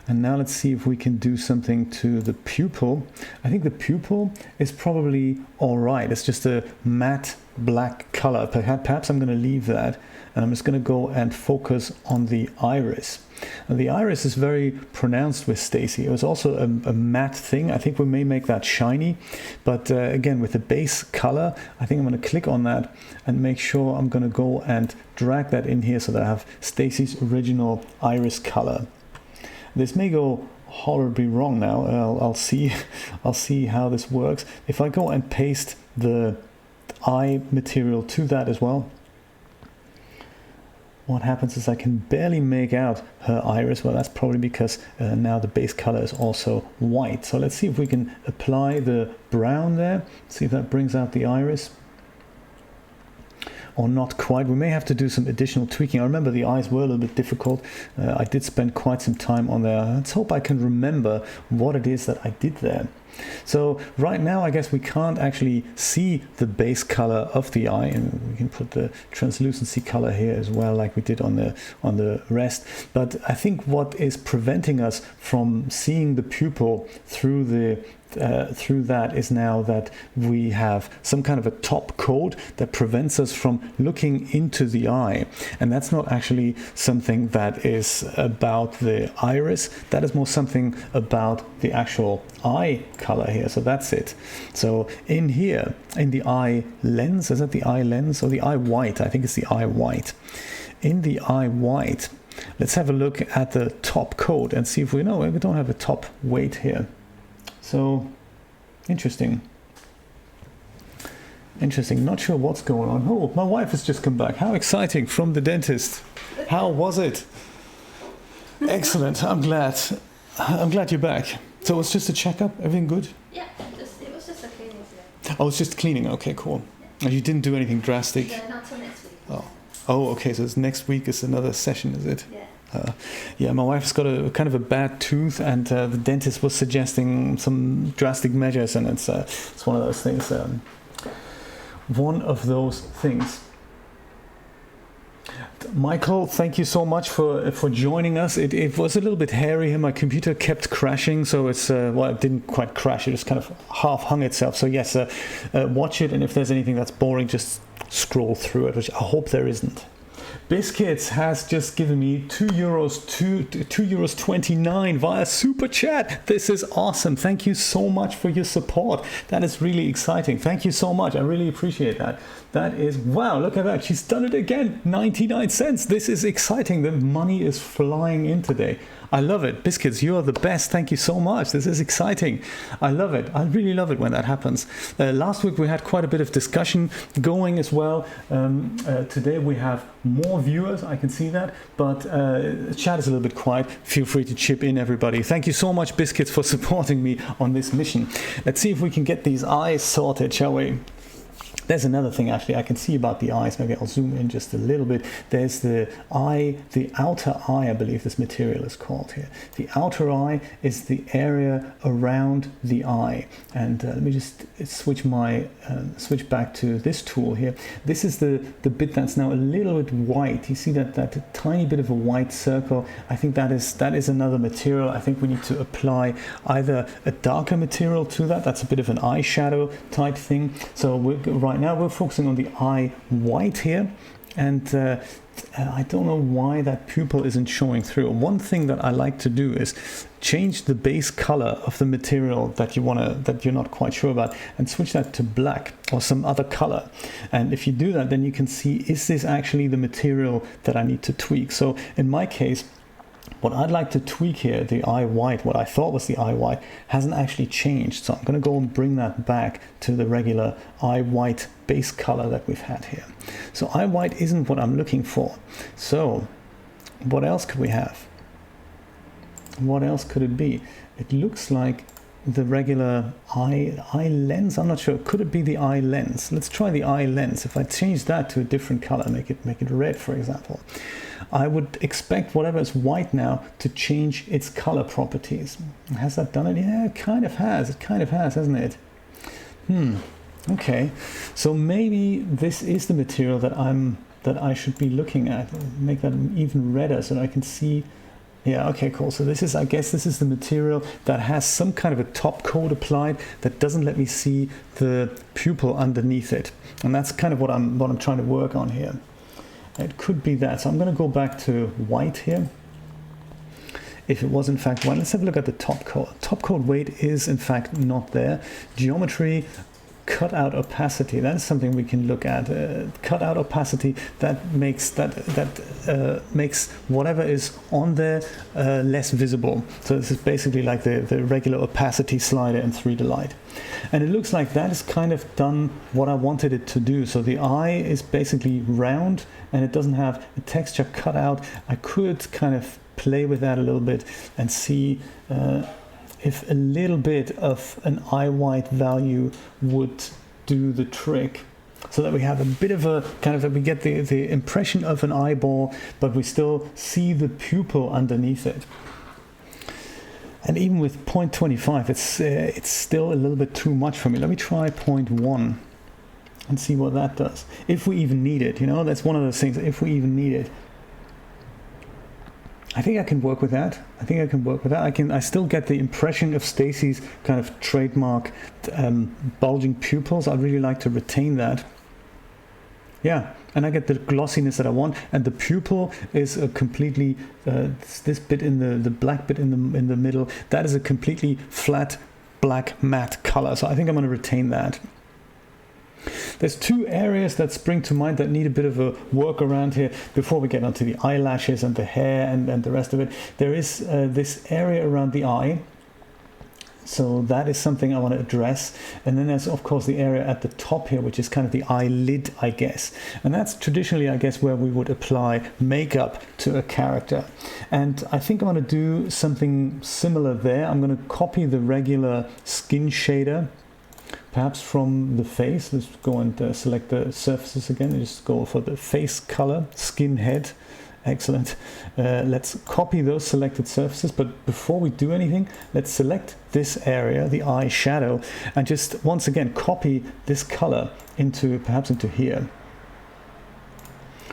And now let's see if we can do something to the pupil. I think the pupil is probably all right. It's just a matte black color. Perhaps I'm going to leave that, and I'm just going to go and focus on the iris. And the iris is very pronounced with Staci. It was also a matte thing. I think we may make that shiny, but again, with the base color, I think I'm going to click on that and make sure I'm going to go and drag that in here so that I have Staci's original iris color. This may go horribly wrong now. I'll see how this works. If I go and paste the eye material to that as well, what happens is I can barely make out her iris. Well, that's probably because now the base color is also white. So let's see if we can apply the brown there, see if that brings out the iris. Or not quite. We may have to do some additional tweaking. I remember the eyes were a little bit difficult. I did spend quite some time on there. Let's hope I can remember what it is that I did there. So right now, I guess we can't actually see the base color of the eye, and we can put the translucency color here as well, like we did on the rest. But I think what is preventing us from seeing the pupil through that is now that we have some kind of a top coat that prevents us from looking into the eye, and that's not actually something that is about the iris. That is more something about the actual eye color here. So that's it. So in here, in the eye lens, is that the eye lens or the eye white? I think it's the eye white. In the eye white, let's have a look at the top coat and see if we don't have a top weight here. So, interesting. Not sure what's going on. Oh, my wife has just come back. How exciting, from the dentist. How was it? Excellent. I'm glad you're back. So it was just a checkup? Everything good? Yeah, it was just a cleaning today. Oh, it's just cleaning. Okay, cool. Yeah. You didn't do anything drastic? Yeah, not till next week. Oh, okay. So next week is another session, is it? Yeah. Yeah, my wife's got a kind of a bad tooth, and the dentist was suggesting some drastic measures, and it's one of those things. Michael, thank you so much for joining us. It was a little bit hairy here. My computer kept crashing, so it's it didn't quite crash. It just kind of half hung itself. So yes, watch it, and if there's anything that's boring, just scroll through it, which I hope there isn't. Biscuits has just given me €2.29 via Super Chat. This is awesome. Thank you so much for your support. That is really exciting. Thank you so much. I really appreciate that. That is, wow, look at that. She's done it again. 99 cents. This is exciting. The money is flying in today. I love it. Biscuits, you are the best. Thank you so much. This is exciting. I love it. I really love it when that happens. Last week we had quite a bit of discussion going as well. Today we have more viewers. I can see that. But chat is a little bit quiet. Feel free to chip in, everybody. Thank you so much, Biscuits, for supporting me on this mission. Let's see if we can get these eyes sorted, shall we? There's another thing actually I can see about the eyes. Maybe I'll zoom in just a little bit. There's the eye, the outer eye, I believe this material is called here. The outer eye is the area around the eye. And let me just switch back to this tool here. This is the bit that's now a little bit white. You see that tiny bit of a white circle. I think that is another material. I think we need to apply either a darker material to that. That's a bit of an eyeshadow type thing. So right now we're focusing on the eye white here, and I don't know why that pupil isn't showing through. One thing that I like to do is change the base color of the material that you're not quite sure about, and switch that to black or some other color. And if you do that, then you can see, is this actually the material that I need to tweak? So in my case, what I'd like to tweak here, the eye white, what I thought was the eye white, hasn't actually changed. So I'm going to go and bring that back to the regular eye white base color that we've had here. So eye white isn't what I'm looking for. So what else could we have? What else could it be? It looks like the regular eye lens. I'm not sure. Could it be the eye lens? Let's try the eye lens. If I change that to a different color, make it red, for example, I would expect whatever is white now to change its color properties. Has that done it? Yeah, it kind of has. It kind of has, hasn't it? Okay. So maybe this is the material that I should be looking at. Make that even redder so that I can see. Yeah, okay, cool. So I guess this is the material that has some kind of a top coat applied that doesn't let me see the pupil underneath it. And that's kind of what I'm trying to work on here. It could be that. So I'm going to go back to white here. If it was in fact white, let's have a look at the top coat. Top coat weight is in fact not there. Geometry, cutout opacity, that is something we can look at. Cutout opacity, that makes makes whatever is on there less visible. So this is basically like the regular opacity slider in 3D Light. And it looks like that is kind of done what I wanted it to do. So the eye is basically round and it doesn't have a texture cut out. I could kind of play with that a little bit and see if a little bit of an eye white value would do the trick, so that we have a bit of a kind of, we get the impression of an eyeball, but we still see the pupil underneath it. And even with 0.25, it's still a little bit too much for me. Let me try 0.1 and see what that does. If we even need it, you know, that's one of those things, if we even need it. I think I can work with that. I still get the impression of Staci's kind of trademark bulging pupils. I'd really like to retain that. Yeah, and I get the glossiness that I want, and the pupil is a completely this bit in the black bit in the middle. That is a completely flat black matte color. So I think I'm going to retain that. There's two areas that spring to mind that need a bit of a work around here before we get onto the eyelashes and the hair and the rest of it. There is this area around the eye. So that is something I want to address. And then there's, of course, the area at the top here, which is kind of the eyelid, I guess. And that's traditionally, I guess, where we would apply makeup to a character. And I think I want to do something similar there. I'm going to copy the regular skin shader, perhaps from the face. Let's go and select the surfaces again. Just go for the face color, skin head. Excellent. Let's copy those selected surfaces, but before we do anything, let's select this area, the eye shadow, and just once again copy this color perhaps into here.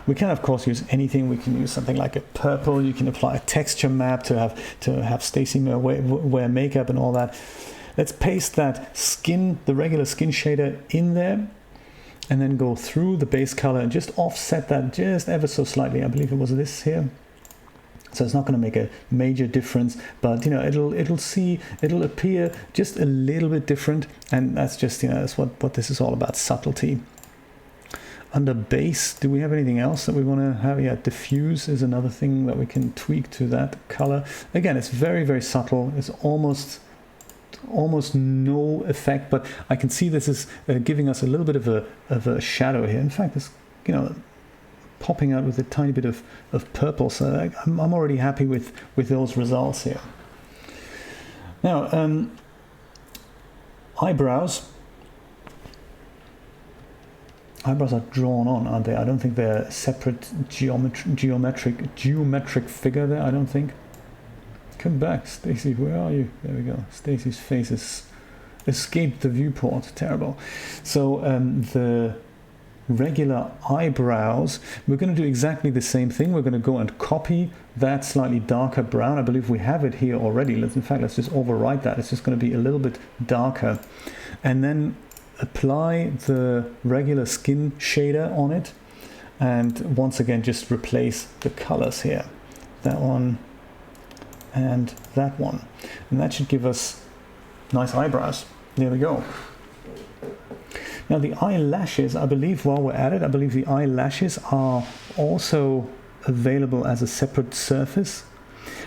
We can of course use anything. We can use something like a purple. You can apply a texture map to have Staci wear makeup and all that. Let's paste that the regular skin shader in there, and then go through the base color and just offset that just ever so slightly. I believe it was this here. So it's not going to make a major difference, but you know, it'll appear just a little bit different, and that's just, you know, that's what this is all about, subtlety. Under base, do we have anything else that we want to have? Yeah, diffuse is another thing that we can tweak to that color. Again, it's very, very subtle. It's almost no effect, but I can see this is giving us a little bit of a shadow here. In fact, it's, you know, popping out with a tiny bit of purple, so I'm already happy with those results here. Now, eyebrows are drawn on, aren't they? I don't think they're separate geometric figure there, I don't think. Come back, Staci, where are you? There we go. Staci's face has escaped the viewport. Terrible. So the regular eyebrows, we're going to do exactly the same thing. We're going to go and copy that slightly darker brown. I believe we have it here already. In fact, let's just overwrite that. It's just going to be a little bit darker. And then apply the regular skin shader on it. And once again, just replace the colors here. That one and that one, and that should give us nice eyebrows. There we go. Now the eyelashes, I believe, while we're at it, I believe the eyelashes are also available as a separate surface,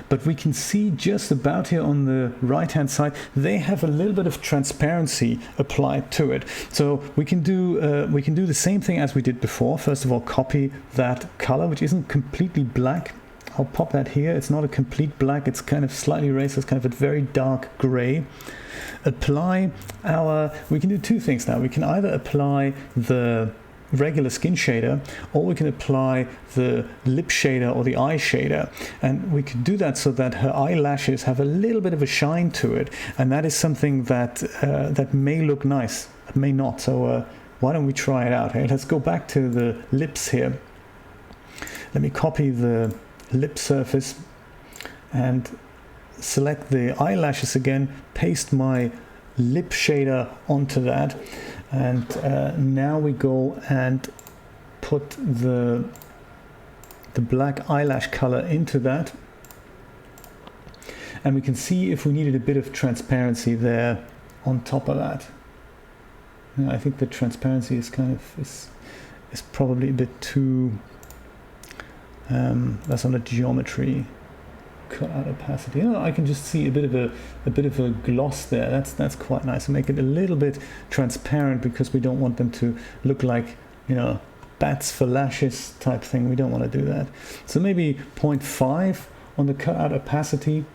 but we can see just about here on the right hand side they have a little bit of transparency applied to it. So we can do the same thing as we did before. First of all, copy that color, which isn't completely black. I'll pop that here. It's not a complete black, it's kind of slightly raised, it's kind of a very dark gray. We can do two things now. We can either apply the regular skin shader, or we can apply the lip shader or the eye shader, and we can do that so that her eyelashes have a little bit of a shine to it, and that is something that may look nice, it may not. So why don't we try it out? Hey, let's go back to the lips here. Let me copy the lip surface and select the eyelashes again, paste my lip shader onto that, and now we go and put the black eyelash color into that, and we can see if we needed a bit of transparency there on top of that. I think the transparency is kind of is probably a bit too that's on the geometry. Cutout opacity. You know, I can just see a bit of a gloss there. That's quite nice. And make it a little bit transparent, because we don't want them to look like, you know, bats for lashes type thing. We don't want to do that. So maybe 0.5 on the cutout opacity.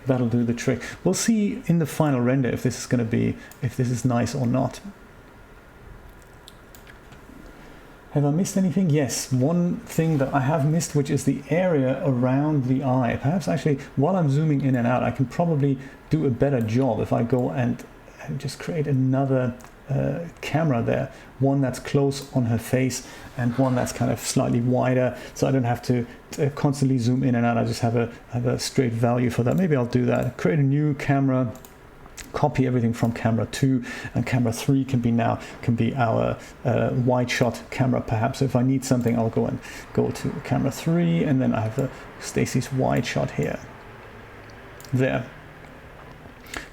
That'll do the trick. We'll see in the final render if this is nice or not. Have I missed anything? Yes, one thing that I have missed, which is the area around the eye. Perhaps actually, while I'm zooming in and out, I can probably do a better job if I go and just create another camera there. One that's close on her face and one that's kind of slightly wider, so I don't have to constantly zoom in and out. I just have a straight value for that. Maybe I'll do that. Create a new camera. Copy everything from camera 2, and camera 3 can be our wide shot camera. Perhaps if I need something, I'll go to camera 3, and then I have the Staci's wide shot here. There.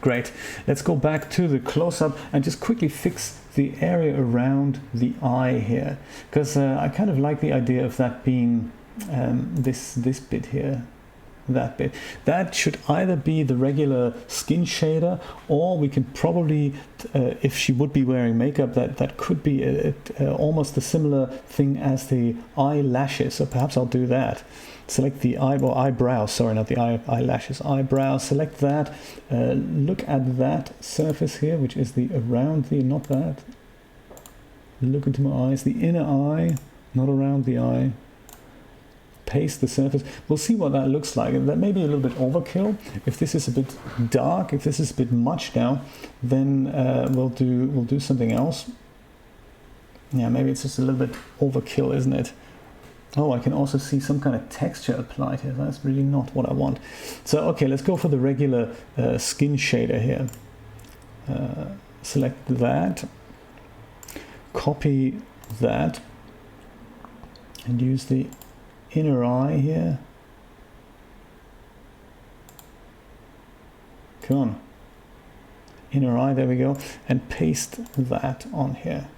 Great. Let's go back to the close-up and just quickly fix the area around the eye here, because I kind of like the idea of that being this bit here. That bit. That should either be the regular skin shader, or we can probably, if she would be wearing makeup, that could be almost a similar thing as the eyelashes. So perhaps I'll do that. Select the eyebrow, sorry, not the eyelashes, eyebrow. Select that. Look at that surface here, which is the around the, not that. Look into my eyes, the inner eye, not around the eye. Paste the surface. We'll see what that looks like. That may be a little bit overkill. If this is a bit dark, if this is a bit much now, then we'll do something else. Yeah, maybe it's just a little bit overkill, isn't it? Oh, I can also see some kind of texture applied here. That's really not what I want. So okay, let's go for the regular skin shader here. Select that. Copy that. And use the inner eye here. Come on. Inner eye, there we go. And paste that on here.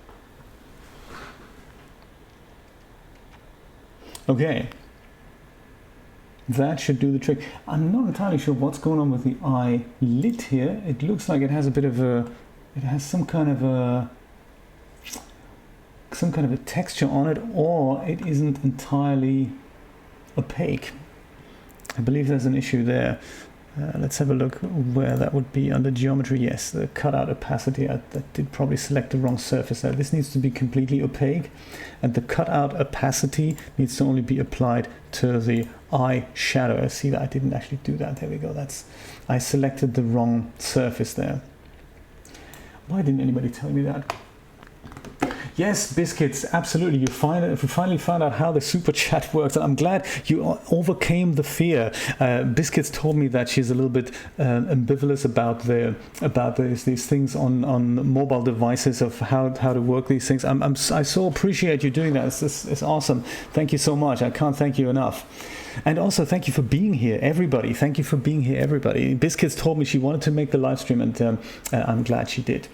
Okay. That should do the trick. I'm not entirely sure what's going on with the eyelid here. It looks like it has a bit of a, it has some kind of a texture on it, or it isn't entirely opaque. I believe there's an issue there. Let's have a look where that would be under geometry. Yes, the cutout opacity. I did probably select the wrong surface there. This needs to be completely opaque, and the cutout opacity needs to only be applied to the eye shadow. I see that I didn't actually do that. There we go. I selected the wrong surface there. Why didn't anybody tell me that? Yes, Biscuits, absolutely. You finally found out how the super chat works. I'm glad you overcame the fear. Biscuits told me that she's a little bit ambivalent about these things on mobile devices, of how to work these things. I so appreciate you doing that. It's awesome. Thank you so much. I can't thank you enough. And also, thank you for being here, everybody. Thank you for being here, everybody. Biscuits told me she wanted to make the live stream, and I'm glad she did.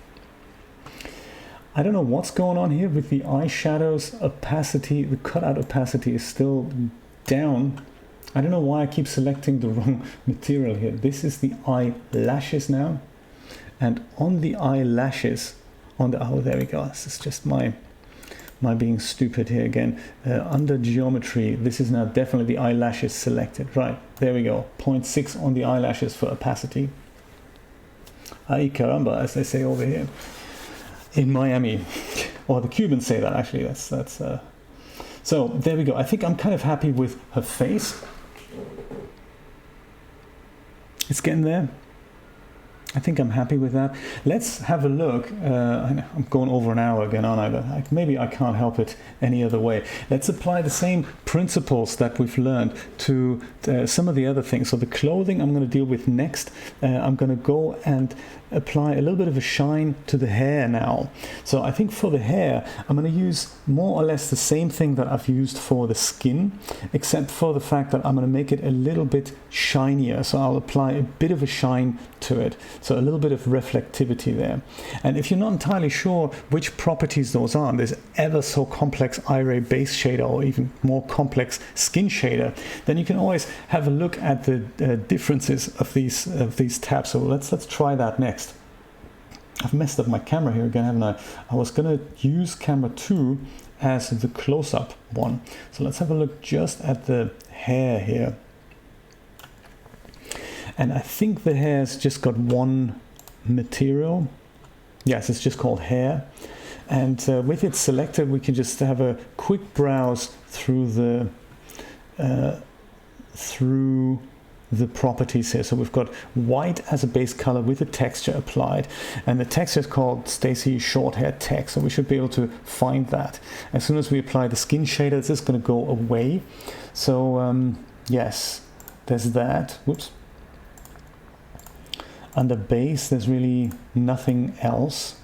I don't know what's going on here with the eyeshadows opacity. The cutout opacity is still down. I don't know why I keep selecting the wrong material here. This is the eyelashes now. And on the eyelashes, oh, there we go. This is just my being stupid here again. Under geometry, this is now definitely the eyelashes selected. Right, there we go. 0.6 on the eyelashes for opacity. Ay caramba, as they say over here in Miami, or the Cubans say that actually. That's so there we go. I think I'm kind of happy with her face. It's getting there. I think I'm happy with that. Let's have a look. I'm going over an hour again, aren't I? Maybe I can't help it any other way. Let's apply the same principles that we've learned to some of the other things. So the clothing I'm going to deal with next. I'm going to go and apply a little bit of a shine to the hair now. So I think for the hair, I'm going to use more or less the same thing that I've used for the skin, except for the fact that I'm going to make it a little bit shinier. So I'll apply a bit of a shine to it. So a little bit of reflectivity there. And if you're not entirely sure which properties those are, there's ever so complex Iray base shader or even more complex skin shader, then you can always have a look at the differences of these tabs. So let's try that next. I've messed up my camera here again, haven't I? I was going to use camera 2 as the close-up one. So let's have a look just at the hair here. And I think the hair's just got one material. Yes, it's just called hair. And with it selected, we can just have a quick browse through the properties here. So we've got white as a base color with a texture applied, and the texture is called Staci short hair text, so we should be able to find that. As soon as we apply the skin shader, this is going to go away. So yes, there's that. Whoops. Under base, there's really nothing else.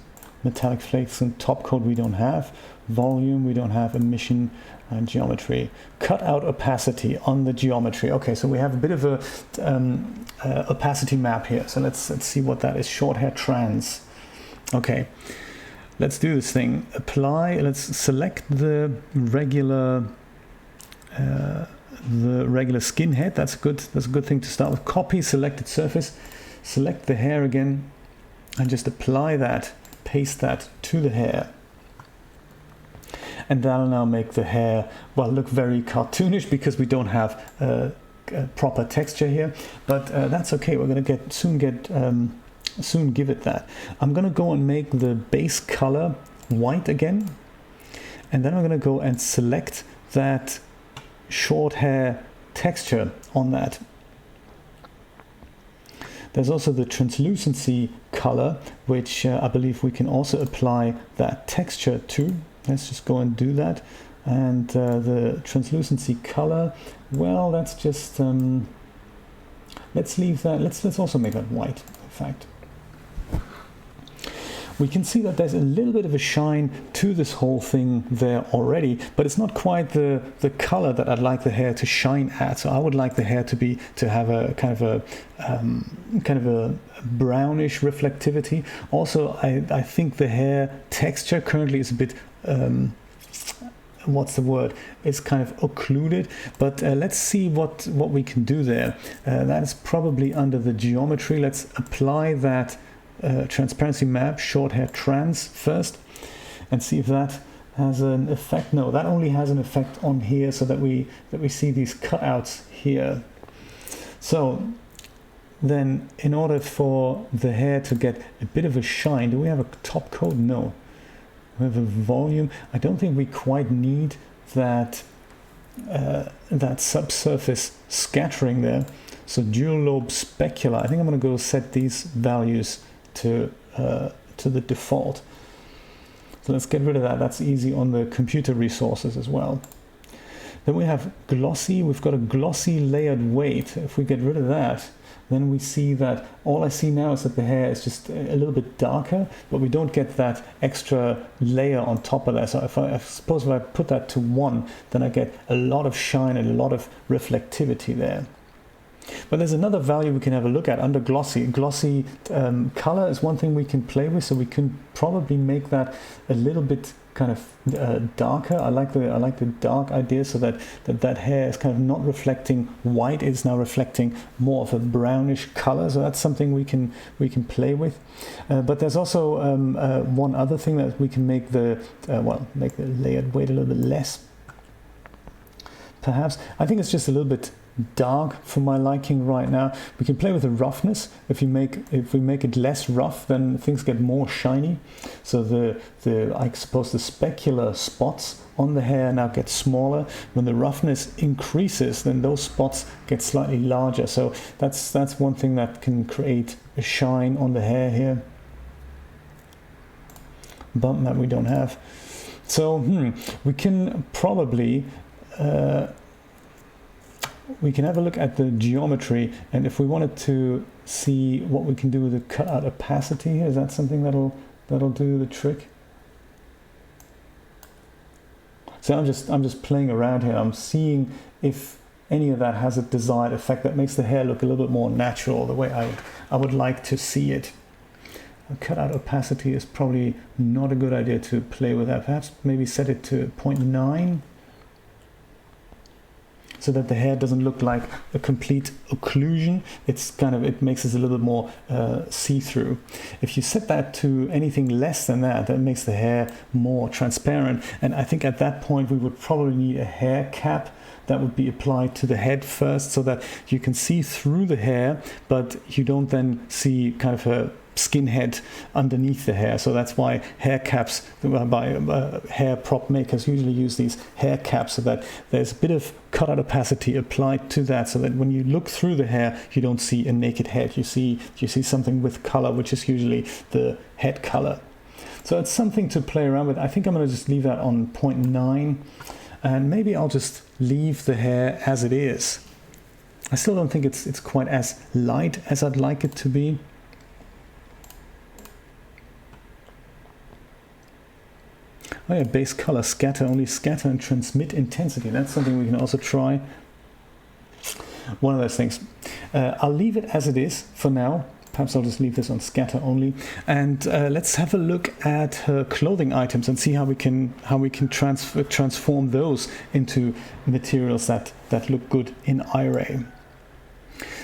Metallic flakes and top coat we don't have. Volume we don't have. Emission and geometry. Cutout opacity on the geometry. Okay, so we have a bit of a opacity map here. So let's see what that is. Short hair trans. Okay, let's do this thing. Apply. Let's select the regular skin head. That's good. That's a good thing to start with. Copy selected surface. Select the hair again, and just apply that. Paste that to the hair. And that'll now make the hair, well, look very cartoonish because we don't have a proper texture here, but that's okay. We're going to soon give it that. I'm going to go and make the base color white again, and then I'm going to go and select that short hair texture on that. There's also the translucency color, which I believe we can also apply that texture to. Let's just go and do that. And the translucency color, well, that's just, let's leave that, let's also make that white, in fact. We can see that there's a little bit of a shine to this whole thing there already, but it's not quite the color that I'd like the hair to shine at. So I would like the hair to have a kind of a brownish reflectivity. Also, I think the hair texture currently is a bit what's the word? It's kind of occluded, but let's see what we can do there. That is probably under the geometry. Let's apply that transparency map, short hair trans first, and see if that has an effect. No, that only has an effect on here, so that we see these cutouts here. So then, in order for the hair to get a bit of a shine, do we have a top coat? No. We have a volume. I don't think we quite need that that subsurface scattering there. So dual lobe specular. I think I'm going to go set these values to the default. So let's get rid of that. That's easy on the computer resources as well. Then we have glossy. We've got a glossy layered weight. If we get rid of that, then we see that all I see now is that the hair is just a little bit darker, but we don't get that extra layer on top of that. So I suppose if I put that to 1, then I get a lot of shine and a lot of reflectivity there. But there's another value we can have a look at under glossy. Glossy color is one thing we can play with, so we can probably make that a little bit kind of darker. I like the dark idea, so that hair is kind of not reflecting white, it's now reflecting more of a brownish color. So that's something we can play with. But there's also one other thing that we can make the layered weight a little bit less. Perhaps I think it's just a little bit dark for my liking right now. We can play with the roughness. If we make it less rough, then things get more shiny. So I suppose the specular spots on the hair now get smaller. When the roughness increases, then those spots get slightly larger. So that's one thing that can create a shine on the hair here. Bump that we don't have. So we can probably we can have a look at the geometry, and if we wanted to see what we can do with the cutout opacity, is that something that'll do the trick? So I'm just playing around here. I'm seeing if any of that has a desired effect that makes the hair look a little bit more natural, the way I would like to see it. Cutout opacity is probably not a good idea to play with that. Perhaps maybe set it to 0.9. So that the hair doesn't look like a complete occlusion. It makes it a little bit more see-through. If you set that to anything less than that, that makes the hair more transparent. And I think at that point we would probably need a hair cap that would be applied to the head first, so that you can see through the hair, but you don't then see kind of skin head underneath the hair. So that's why hair caps by hair prop makers usually use these hair caps, so that there's a bit of cutout opacity applied to that, so that when you look through the hair, you don't see a naked head. You see something with color, which is usually the head color. So it's something to play around with. I think I'm going to just leave that on 0.9, and maybe I'll just leave the hair as it is. I still don't think it's quite as light as I'd like it to be. Oh yeah, base color, scatter, only scatter and transmit intensity. That's something we can also try. One of those things. I'll leave it as it is for now. Perhaps I'll just leave this on scatter only. And let's have a look at her clothing items and see how we can transform those into materials that look good in Iray.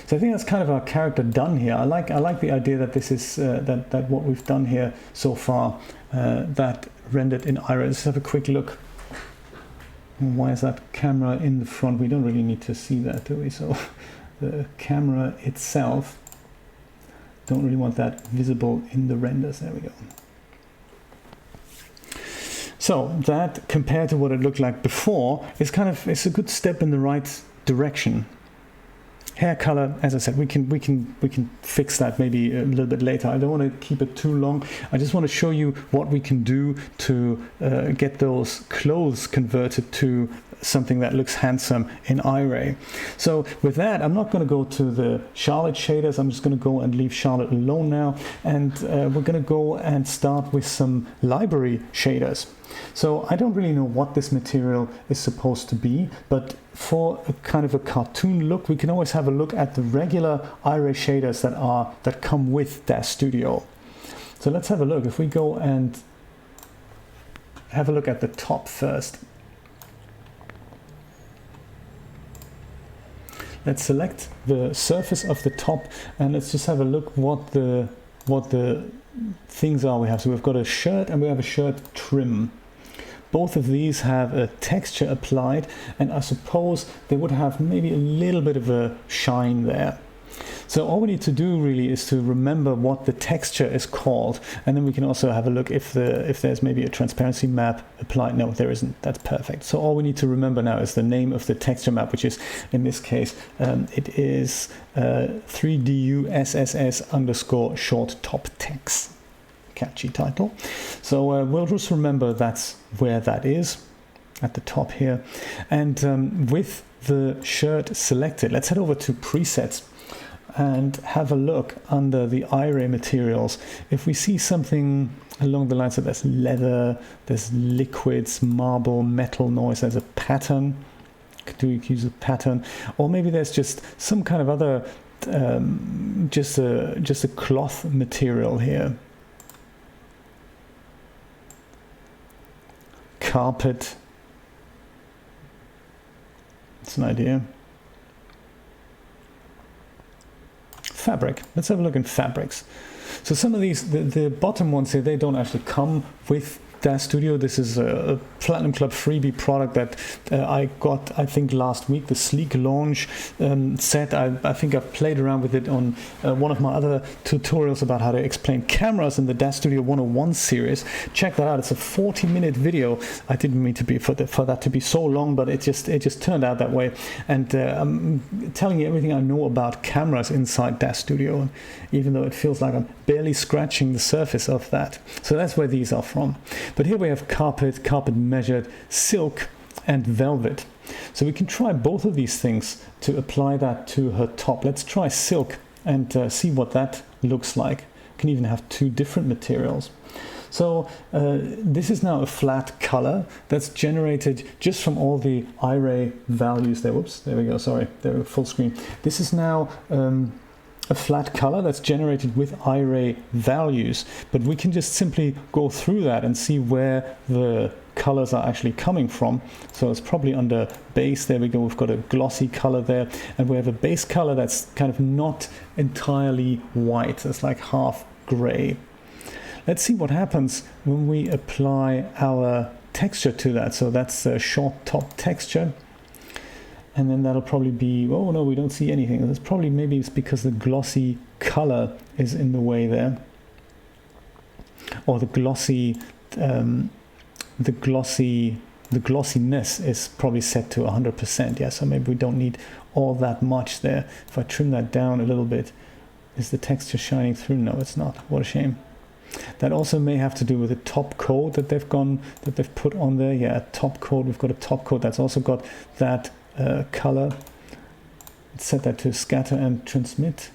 So I think that's kind of our character done here. I like the idea that this is that what we've done here so far, that rendered in Iray. Let's have a quick look. Why is that camera in the front? We don't really need to see that, do we? So the camera itself, don't really want that visible in the renders. There we go. So that, compared to what it looked like before, it's a good step in the right direction. Hair color, as I said, we can fix that maybe a little bit later. I don't want to keep it too long. I just want to show you what we can do to get those clothes converted to something that looks handsome in Iray. So with that, I'm not going to go to the Charlotte shaders. I'm just going to go and leave Charlotte alone now, and we're going to go and start with some library shaders. So I don't really know what this material is supposed to be, but for a kind of a cartoon look, we can always have a look at the regular Iray shaders that come with DAZ Studio. So let's have a look. If we go and have a look at the top first. Let's select the surface of the top, and let's just have a look what the things are we have. So we've got a shirt and we have a shirt trim. Both of these have a texture applied, and I suppose they would have maybe a little bit of a shine there. So all we need to do really is to remember what the texture is called, and then we can also have a look if there's maybe a transparency map applied. No, there isn't. That's perfect. So all we need to remember now is the name of the texture map, which is, in this case, it is 3DUSSS_ short top text. Catchy title. So we'll just remember that's where that is, at the top here. And with the shirt selected, let's head over to presets and have a look under the Iray materials. If we see something along the lines of there's leather, there's liquids, marble, metal noise, there's a pattern. Do we use a pattern? Or maybe there's just some kind of other, just a cloth material here. Carpet. That's an idea. Fabric. Let's have a look in fabrics. So some of these, the bottom ones here, they don't actually come with DAZ Studio. This is a Platinum Club freebie product that I got, I think, last week, the Sleek Launch set. I think I've played around with it on one of my other tutorials about how to explain cameras in the DAZ Studio 101 series. Check that out. It's a 40-minute video. I didn't mean to be for that to be so long, but it just turned out that way. And I'm telling you everything I know about cameras inside DAZ Studio, even though it feels like I'm barely scratching the surface of that. So that's where these are from. But here we have carpet, carpet measured, silk, and velvet. So we can try both of these things to apply that to her top. Let's try silk and see what that looks like. You can even have two different materials. So this is now a flat color that's generated just from all the Iray values there. Whoops, there we go, sorry, there we go, full screen. This is now a flat color that's generated with Iray values, but we can just simply go through that and see where the colors are actually coming from. So it's probably under base. There we go. We've got a glossy color there, and we have a base color that's kind of not entirely white. It's like half gray. Let's see what happens when we apply our texture to that. So that's a short top texture. And then that'll probably be, oh no, we don't see anything. That's probably, maybe it's because the glossy color is in the way there. or the glossiness is probably set to 100%. Yeah, so maybe we don't need all that much there. If I trim that down a little bit, is the texture shining through? No, it's not. What a shame. That also may have to do with the top coat that they've put on there. Yeah, top coat. We've got a top coat that's also got that color. Let's set that to scatter and transmit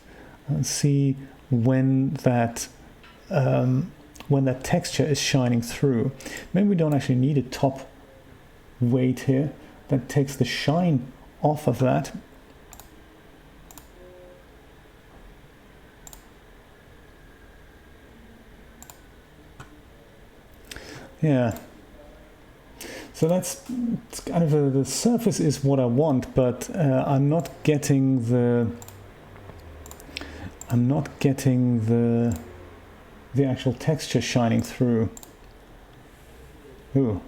and see when that texture is shining through. Maybe we don't actually need a top weight here. That takes the shine off of that. Yeah, so that's it's kind of the surface is what I want, but I'm not getting the actual texture shining through. Ooh.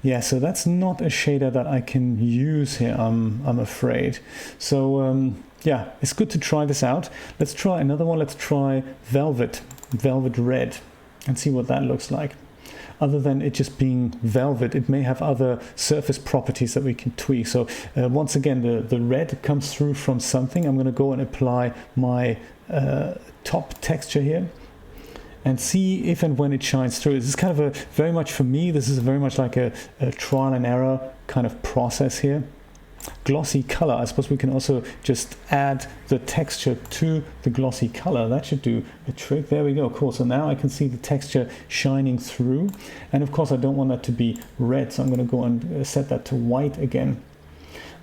Yeah, so that's not a shader that I can use here, I'm afraid. So yeah, it's good to try this out. Let's try another one. Let's try Velvet Red, and see what that looks like. Other than it just being velvet, it may have other surface properties that we can tweak. So once again, the red comes through from something. I'm going to go and apply my top texture here and see if and when it shines through. This is kind of very much for me, this is very much like a trial and error kind of process here. Glossy color, I suppose we can also just add the texture to the glossy color. That should do a trick. There we go. Cool. So now I can see the texture shining through, and of course I don't want that to be red, so I'm going to go and set that to white again.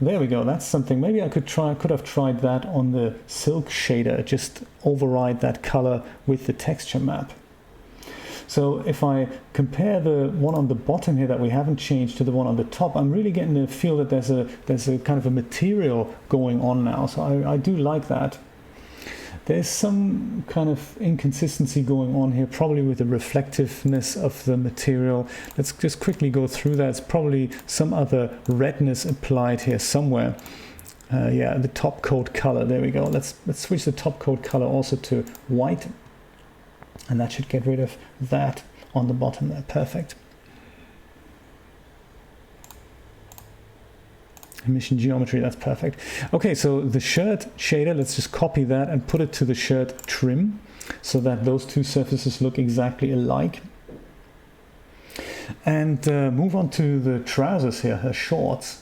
There we go. That's something. Maybe I could have tried that on the silk shader, just override that color with the texture map. So if I compare the one on the bottom here that we haven't changed to the one on the top, I'm really getting the feel that there's a kind of a material going on now. So I do like that. There's some kind of inconsistency going on here, probably with the reflectiveness of the material. Let's just quickly go through that. It's probably some other redness applied here somewhere. Yeah, the top coat color. There we go. Let's switch the top coat color also to white. And that should get rid of that on the bottom there. Perfect. Emission geometry, that's perfect. Okay, so the shirt shader, let's just copy that and put it to the shirt trim so that those two surfaces look exactly alike. And move on to the trousers here, her shorts.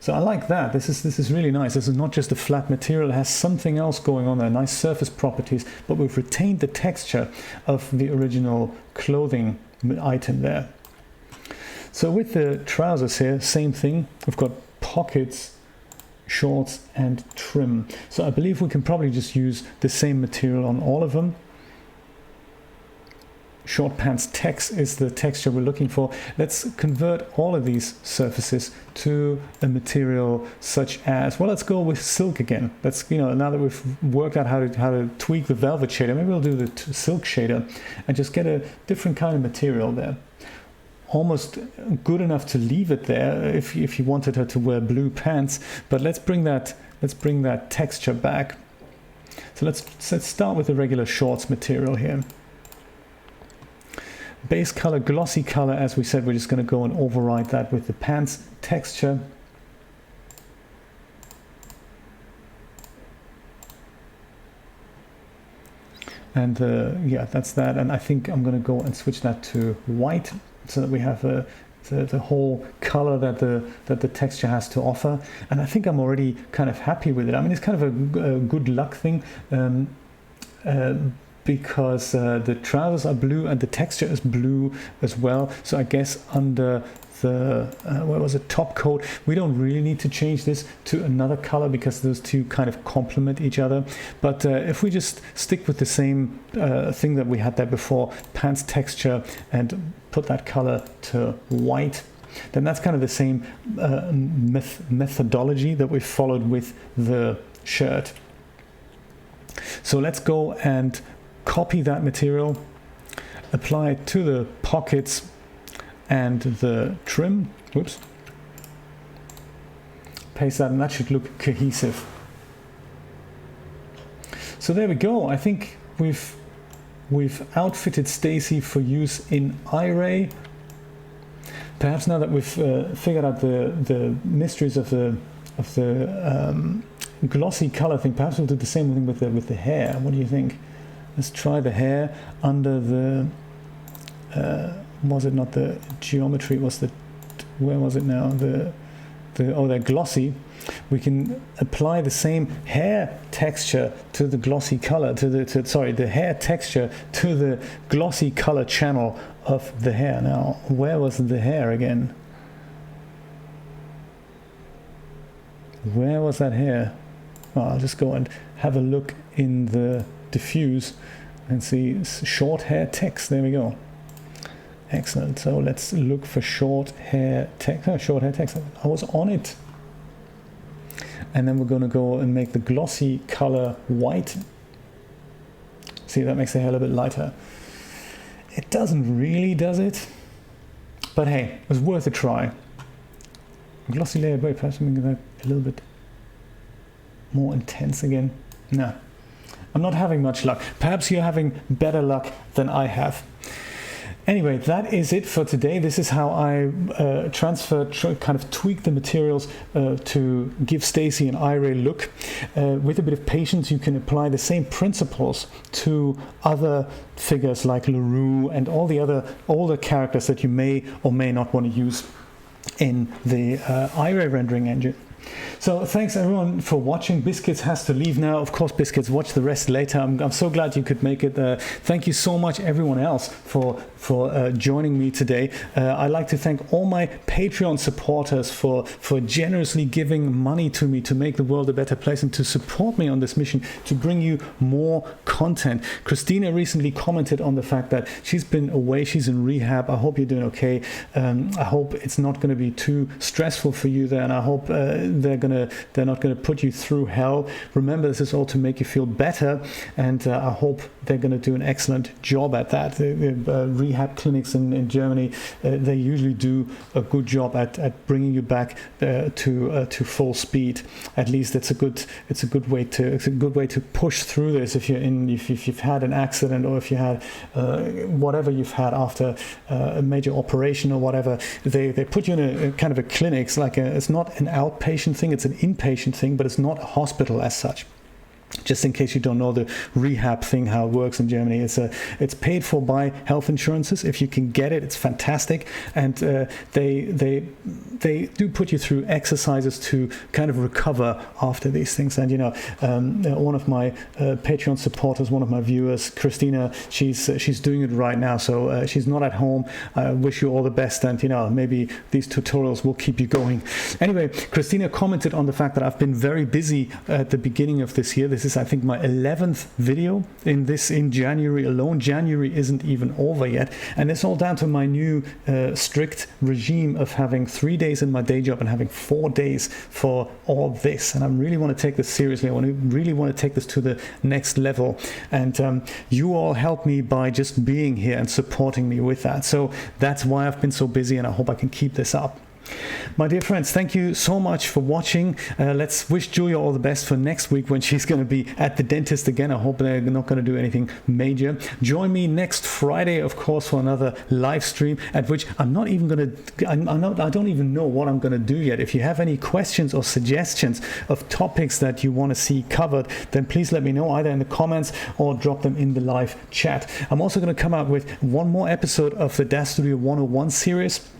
So I like that. This is really nice. This is not just a flat material. It has something else going on there. Nice surface properties, but we've retained the texture of the original clothing item there. So with the trousers here, same thing. We've got pockets, shorts, and trim. So I believe we can probably just use the same material on all of them. Short pants text is the texture we're looking for. Let's convert all of these surfaces to a material such as, well, let's go with silk again. Let's, now that we've worked out how to tweak the velvet shader, maybe we'll do the silk shader and just get a different kind of material there. Almost good enough to leave it there if you wanted her to wear blue pants, but let's bring that texture back. So let's start with the regular shorts material here. Base color, glossy color, as we said, we're just going to go and override that with the pants texture. And yeah, that's that. And I think I'm going to go and switch that to white so that we have the whole color that the texture has to offer. And I think I'm already kind of happy with it. I mean, it's kind of a good luck thing. Because the trousers are blue and the texture is blue as well. So I guess under the top coat, we don't really need to change this to another color because those two kind of complement each other. But if we just stick with the same thing that we had there before, pants texture, and put that color to white, then that's kind of the same methodology that we followed with the shirt. So let's go and copy that material, apply it to the pockets and the trim. Whoops. Paste that, and that should look cohesive. So there we go. I think we've we've outfitted Staci for use in Iray. Perhaps now that we've figured out the mysteries of the glossy color thing, perhaps we'll do the same thing with the hair. What do you think? Let's try the hair under the was it not the geometry? Was the where was it now? They're glossy. We can apply the same hair texture to the glossy color the hair texture to the glossy color channel of the hair. Now, where was the hair again? Where was that hair? Well, I'll just go and have a look in the diffuse and see short hair text. There we go. Excellent. So let's look for short hair text. Short hair text. I was on it. And then we're going to go and make the glossy color white. See, that makes the hair a little bit lighter. It doesn't really, does it? But hey, it was worth a try. Glossy layer, wait, perhaps something like a little bit more intense again. No, I'm not having much luck. Perhaps you're having better luck than I have. Anyway, that is it for today. This is how I kind of tweak the materials to give Staci an Iray look. With a bit of patience, you can apply the same principles to other figures like LaRue and all the other older characters that you may or may not want to use in the Iray rendering engine. So thanks everyone for watching. Biscuits has to leave now. Of course, Biscuits, watch the rest later. I'm so glad you could make it. Thank you so much everyone else for joining me today. I'd like to thank all my Patreon supporters for generously giving money to me to make the world a better place and to support me on this mission to bring you more content. Christina recently commented on the fact that she's been away. She's in rehab. I hope you're doing okay. I hope it's not going to be too stressful for you there, and I hope they're not gonna put you through hell. Remember, this is all to make you feel better, and I hope they're gonna do an excellent job at that. The rehab clinics in Germany, they usually do a good job at bringing you back to full speed. At least it's a good way to push through this. If you've had an accident, or if you had whatever you've had after a major operation or whatever, they put you in a kind of a clinic. It's not an outpatient thing, it's an inpatient thing, but it's not a hospital as such. Just in case you don't know the rehab thing, how it works in Germany, it's paid for by health insurances. If you can get it, it's fantastic, and they do put you through exercises to kind of recover after these things. And one of my Patreon supporters, one of my viewers, Christina, she's doing it right now, so she's not at home. I wish you all the best, and maybe these tutorials will keep you going. Anyway, Christina commented on the fact that I've been very busy at the beginning of this year. This is, I think, my 11th video in January alone. January isn't even over yet, and it's all down to my new strict regime of having 3 days in my day job and having 4 days for all this. And I really want to take this seriously. I really want to take this to the next level, and you all help me by just being here and supporting me with that. So that's why I've been so busy, and I hope I can keep this up. My dear friends, thank you so much for watching. Let's wish Julia all the best for next week when she's going to be at the dentist again. I hope they're not going to do anything major. Join me next Friday, of course, for another live stream at which I don't even know what I'm going to do yet. If you have any questions or suggestions of topics that you want to see covered, then please let me know either in the comments or drop them in the live chat. I'm also going to come out with one more episode of the DAZ Studio 101 series.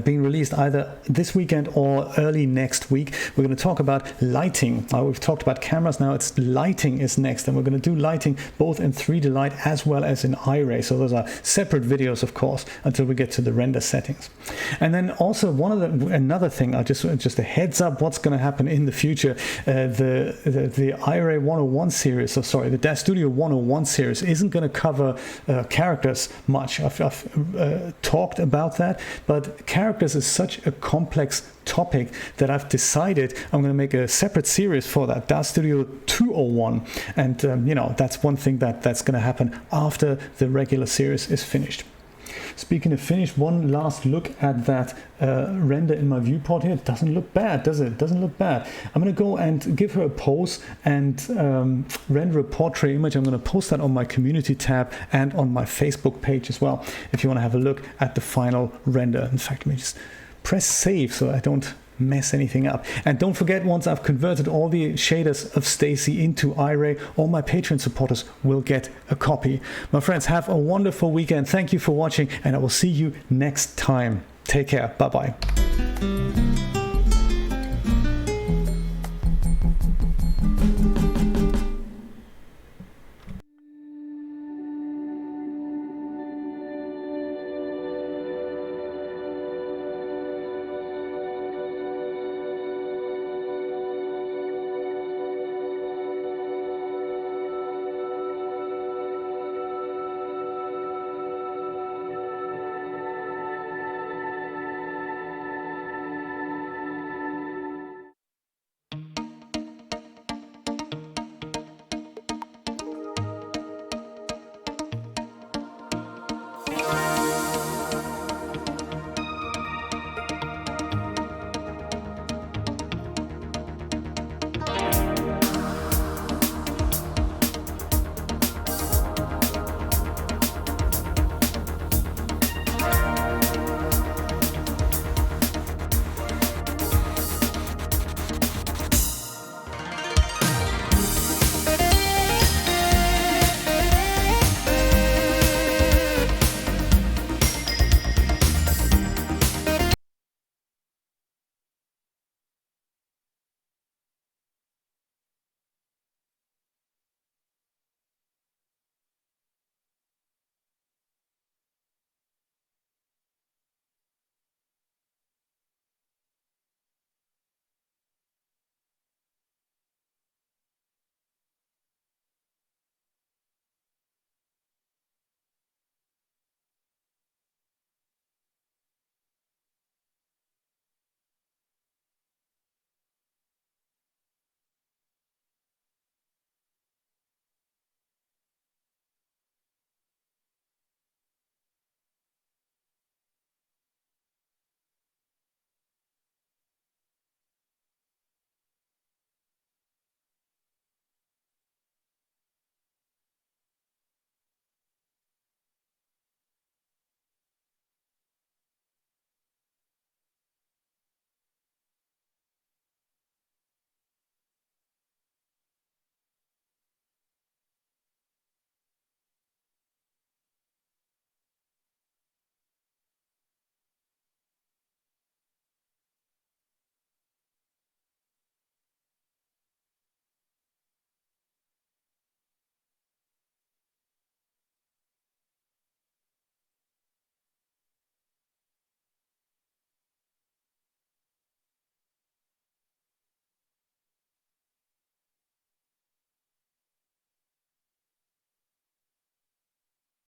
Being released either this weekend or early next week. We're going to talk about lighting. We've talked about cameras, now it's lighting is next, and we're going to do lighting both in 3D light as well as in Iray. So those are separate videos, of course, until we get to the render settings. And then also another thing, just a heads up what's going to happen in the future. The Iray 101 series, the DAZ Studio 101 series isn't going to cover characters much. I've talked about that, but characters is such a complex topic that I've decided I'm going to make a separate series for that, DAZ Studio 201, and that's one thing that's going to happen after the regular series is finished. speaking of finish, one last look at that render in my viewport here. It doesn't look bad, does it? It doesn't look bad. I'm going to go and give her a pose and render a portrait image. I'm going to post that on my community tab and on my Facebook page as well, if you want to have a look at the final render. In fact, let me just press save so I don't mess anything up. And don't forget, once I've converted all the shaders of Staci into Iray, all my Patreon supporters will get a copy. My friends, have a wonderful weekend. Thank you for watching, and I will see you next time. Take care. Bye-bye.